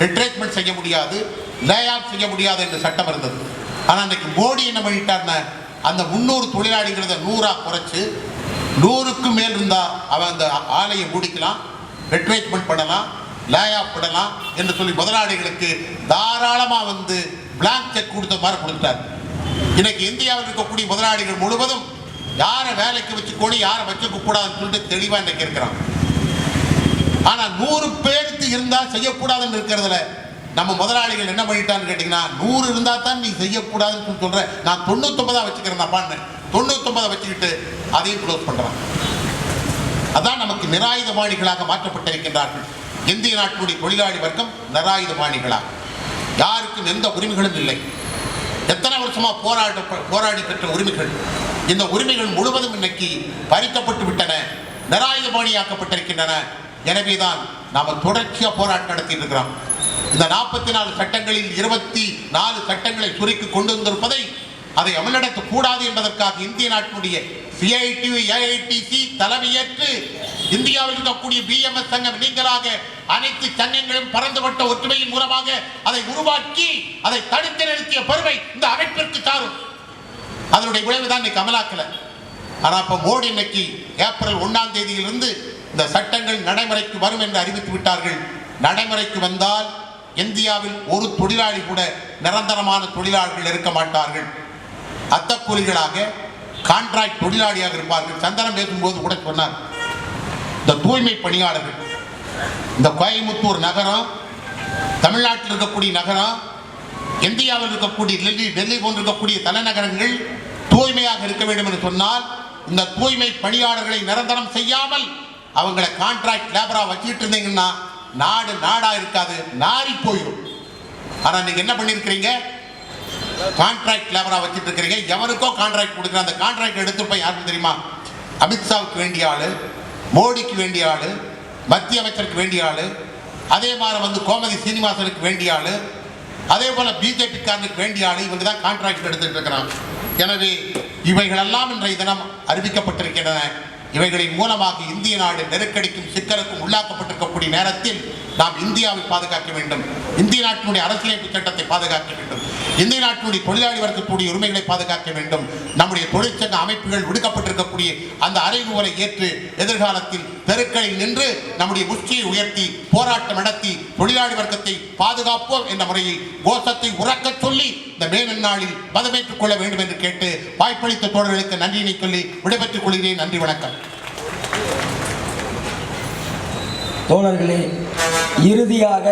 ரிட்ரேஸ்மெண்ட் செய்ய முடியாது, லே ஆஃப் செய்ய முடியாது என்ற சட்டம் இருந்தது. ஆனால் இன்னைக்கு மோடி என்ன பண்ணிட்டார்னா, அந்த 300 தொழிலாளிகள 100ஆ குறைச்சு 100க்கு மேல் இருந்தால் அவன் அந்த ஆலையை மூடிக்கலாம், ரிட்ரேஸ்மெண்ட் பண்ணலாம், லே ஆஃப் பண்ணலாம் என்று சொல்லி முதலாளிகளுக்கு தாராளமாக வந்து பிளாங்க் செக் கொடுத்த மாதிரி கொடுத்துட்டார். இன்னைக்கு இந்தியாவில் இருக்கக்கூடிய முதலாளிகள் முழுவதும் யாரை வேலைக்கு வச்சுக்கணும், யாரை வச்சுக்க கூடாதுன்னு சொல்லிட்டு தெளிவாக இன்னைக்கு இருக்கிறான். ஆனால் 100 பேருக்கு இருந்தால் செய்யக்கூடாதுன்னு இருக்கிறதுல நம்ம முதலாளிகள் என்ன பண்ணிட்டான்னு கேட்டீங்கன்னா, 100 இருந்தால் தான் நீ செய்யக்கூடாதுன்னு சொல்ற, நான் 99 வச்சுக்கிறேன், நான் பண்ணேன் 99 வச்சுக்கிட்டு அதையும் க்ளோஸ் பண்றான். அதான் நமக்கு நிராயுதபாணிகளாக மாற்றப்பட்டிருக்கின்றார்கள். இந்திய நாட்டுடைய தொழிலாளி வர்க்கம் நிராயுதபாணிகளாக, யாருக்கும் எந்த உரிமைகளும் இல்லை. எத்தனை வருஷமா போராடி பெற்ற உரிமைகள், இந்த உரிமைகள் முழுவதும் இன்னைக்கு பறிக்கப்பட்டு விட்டன, நிராயுதபாணியாக்கப்பட்டிருக்கின்றன. எனவேதான் நாம தொடர்ச்சியா போராட்டம் நடத்திட்டு இருக்கிறோம். இந்த 44 சட்டங்களில் 24 சட்டங்களை சுருக்கி கொண்டு வந்திருப்பதை அதை அமல்நடத்த கூடாது என்பதற்காக இந்திய நாட்டினுடைய CITU AITC தலைமையேற்று இந்தியாவில் இருக்கக்கூடிய BMS சங்கம் நீங்களாக அனைத்து சங்கங்களும் பரந்துபட்ட ஒற்றுமையின் மூலமாக அதை உருவாக்கி அதை தடுத்து நிறுத்திய பெருமை இந்த அமைப்பிற்கு சாரும். அதனுடைய விளைவுதான் இன்னைக்கு அமலாக்கல. ஆனா இப்ப மோடி இன்னைக்கு ஏப்ரல் 1ஆம் தேதியிலிருந்து இந்த சட்டங்கள் நடைமுறைக்கு வரும் என்று அறிவித்து விட்டார்கள். நடைமுறைக்கு வந்தால் இந்தியாவில் ஒரு தொழிலாளி கூட நிரந்தரமான தொழிலாளர்கள் இருக்க மாட்டார்கள். அத்தக்கூலிகளாக கான்ட்ராக்ட் தொழிலாளியாக இருப்பார்கள். சந்தனம் பேசும்போது கூட சொன்னார், இந்த தூய்மை பணியாளர்கள், இந்த கோயம்புத்தூர் நகரம், தமிழ்நாட்டில் இருக்கக்கூடிய நகரம், இந்தியாவில் இருக்கக்கூடிய டெல்லி போன்று இருக்கக்கூடிய தலைநகரங்கள் தூய்மையாக இருக்க வேண்டும் என்று சொன்னால் இந்த தூய்மை பணியாளர்களை நிரந்தரம் செய்யாமல் அவங்களை கான்ட்ராக்ட் லேபரா வச்சுட்டு இருந்தீங்கன்னா நாடு நாடா இருக்காது, நாரி போயிடும். ஆனா நீங்க என்ன பண்ணிருக்கிறீங்க? கான்ட்ராக்ட் லேபரா வச்சுட்டு இருக்கிறீங்க. எவருக்கோ கான்ட்ராக்ட் கொடுக்குற அந்த கான்ட்ராக்ட் எடுத்து போய் யாருக்கு தெரியுமா? அமித்ஷாவுக்கு வேண்டிய ஆளு, மோடிக்கு வேண்டிய ஆளு, மத்திய அமைச்சருக்கு வேண்டிய ஆளு, அதே மாதிரி கோமதி சீனிவாசனுக்கு வேண்டிய ஆளு, அதே போல பிஜேபி காரனுக்கு வேண்டிய ஆளு, இவங்க தான் கான்ட்ராக்ட் எடுத்துட்டு இருக்கிறாங்க. எனவே இவைகளெல்லாம் இன்றைய தினம் அறிவிக்கப்பட்டிருக்கின்றன. இவைகளின் மூலமாக இந்திய நாடு நெருக்கடிக்கும் சிக்கலுக்கும் உள்ளாக்கப்பட்டிருக்கக்கூடிய நேரத்தில் நாம் இந்தியாவை பாதுகாக்க வேண்டும், இந்திய நாட்டினுடைய அரசியலமைப்பு சட்டத்தை பாதுகாக்க வேண்டும், இந்திய நாட்டினுடைய தொழிலாளி வர்க்கத்துடைய உரிமைகளை பாதுகாக்க வேண்டும். நம்முடைய தொழிற்சங்க அமைப்புகள் விடுக்கப்பட்டிருக்கக்கூடிய அந்த அறைகூவலை ஏற்று எதிர்காலத்தில் தெருக்களில் நின்று நம்முடைய முஷ்டியை உயர்த்தி போராட்டம் நடத்தி தொழிலாளி வர்க்கத்தை பாதுகாப்போம் என்ற முறையில் கோஷத்தை உறக்கச் சொல்லி இந்த மே நன்னாளில் பதமேற்றுக் கொள்ள வேண்டும் என்று கேட்டு வாய்ப்பளித்த தோழர்களுக்கு நன்றியினை சொல்லி விடைபெற்றுக் கொள்கிறேன். நன்றி, வணக்கம்.
தோழர்களே, இறுதியாக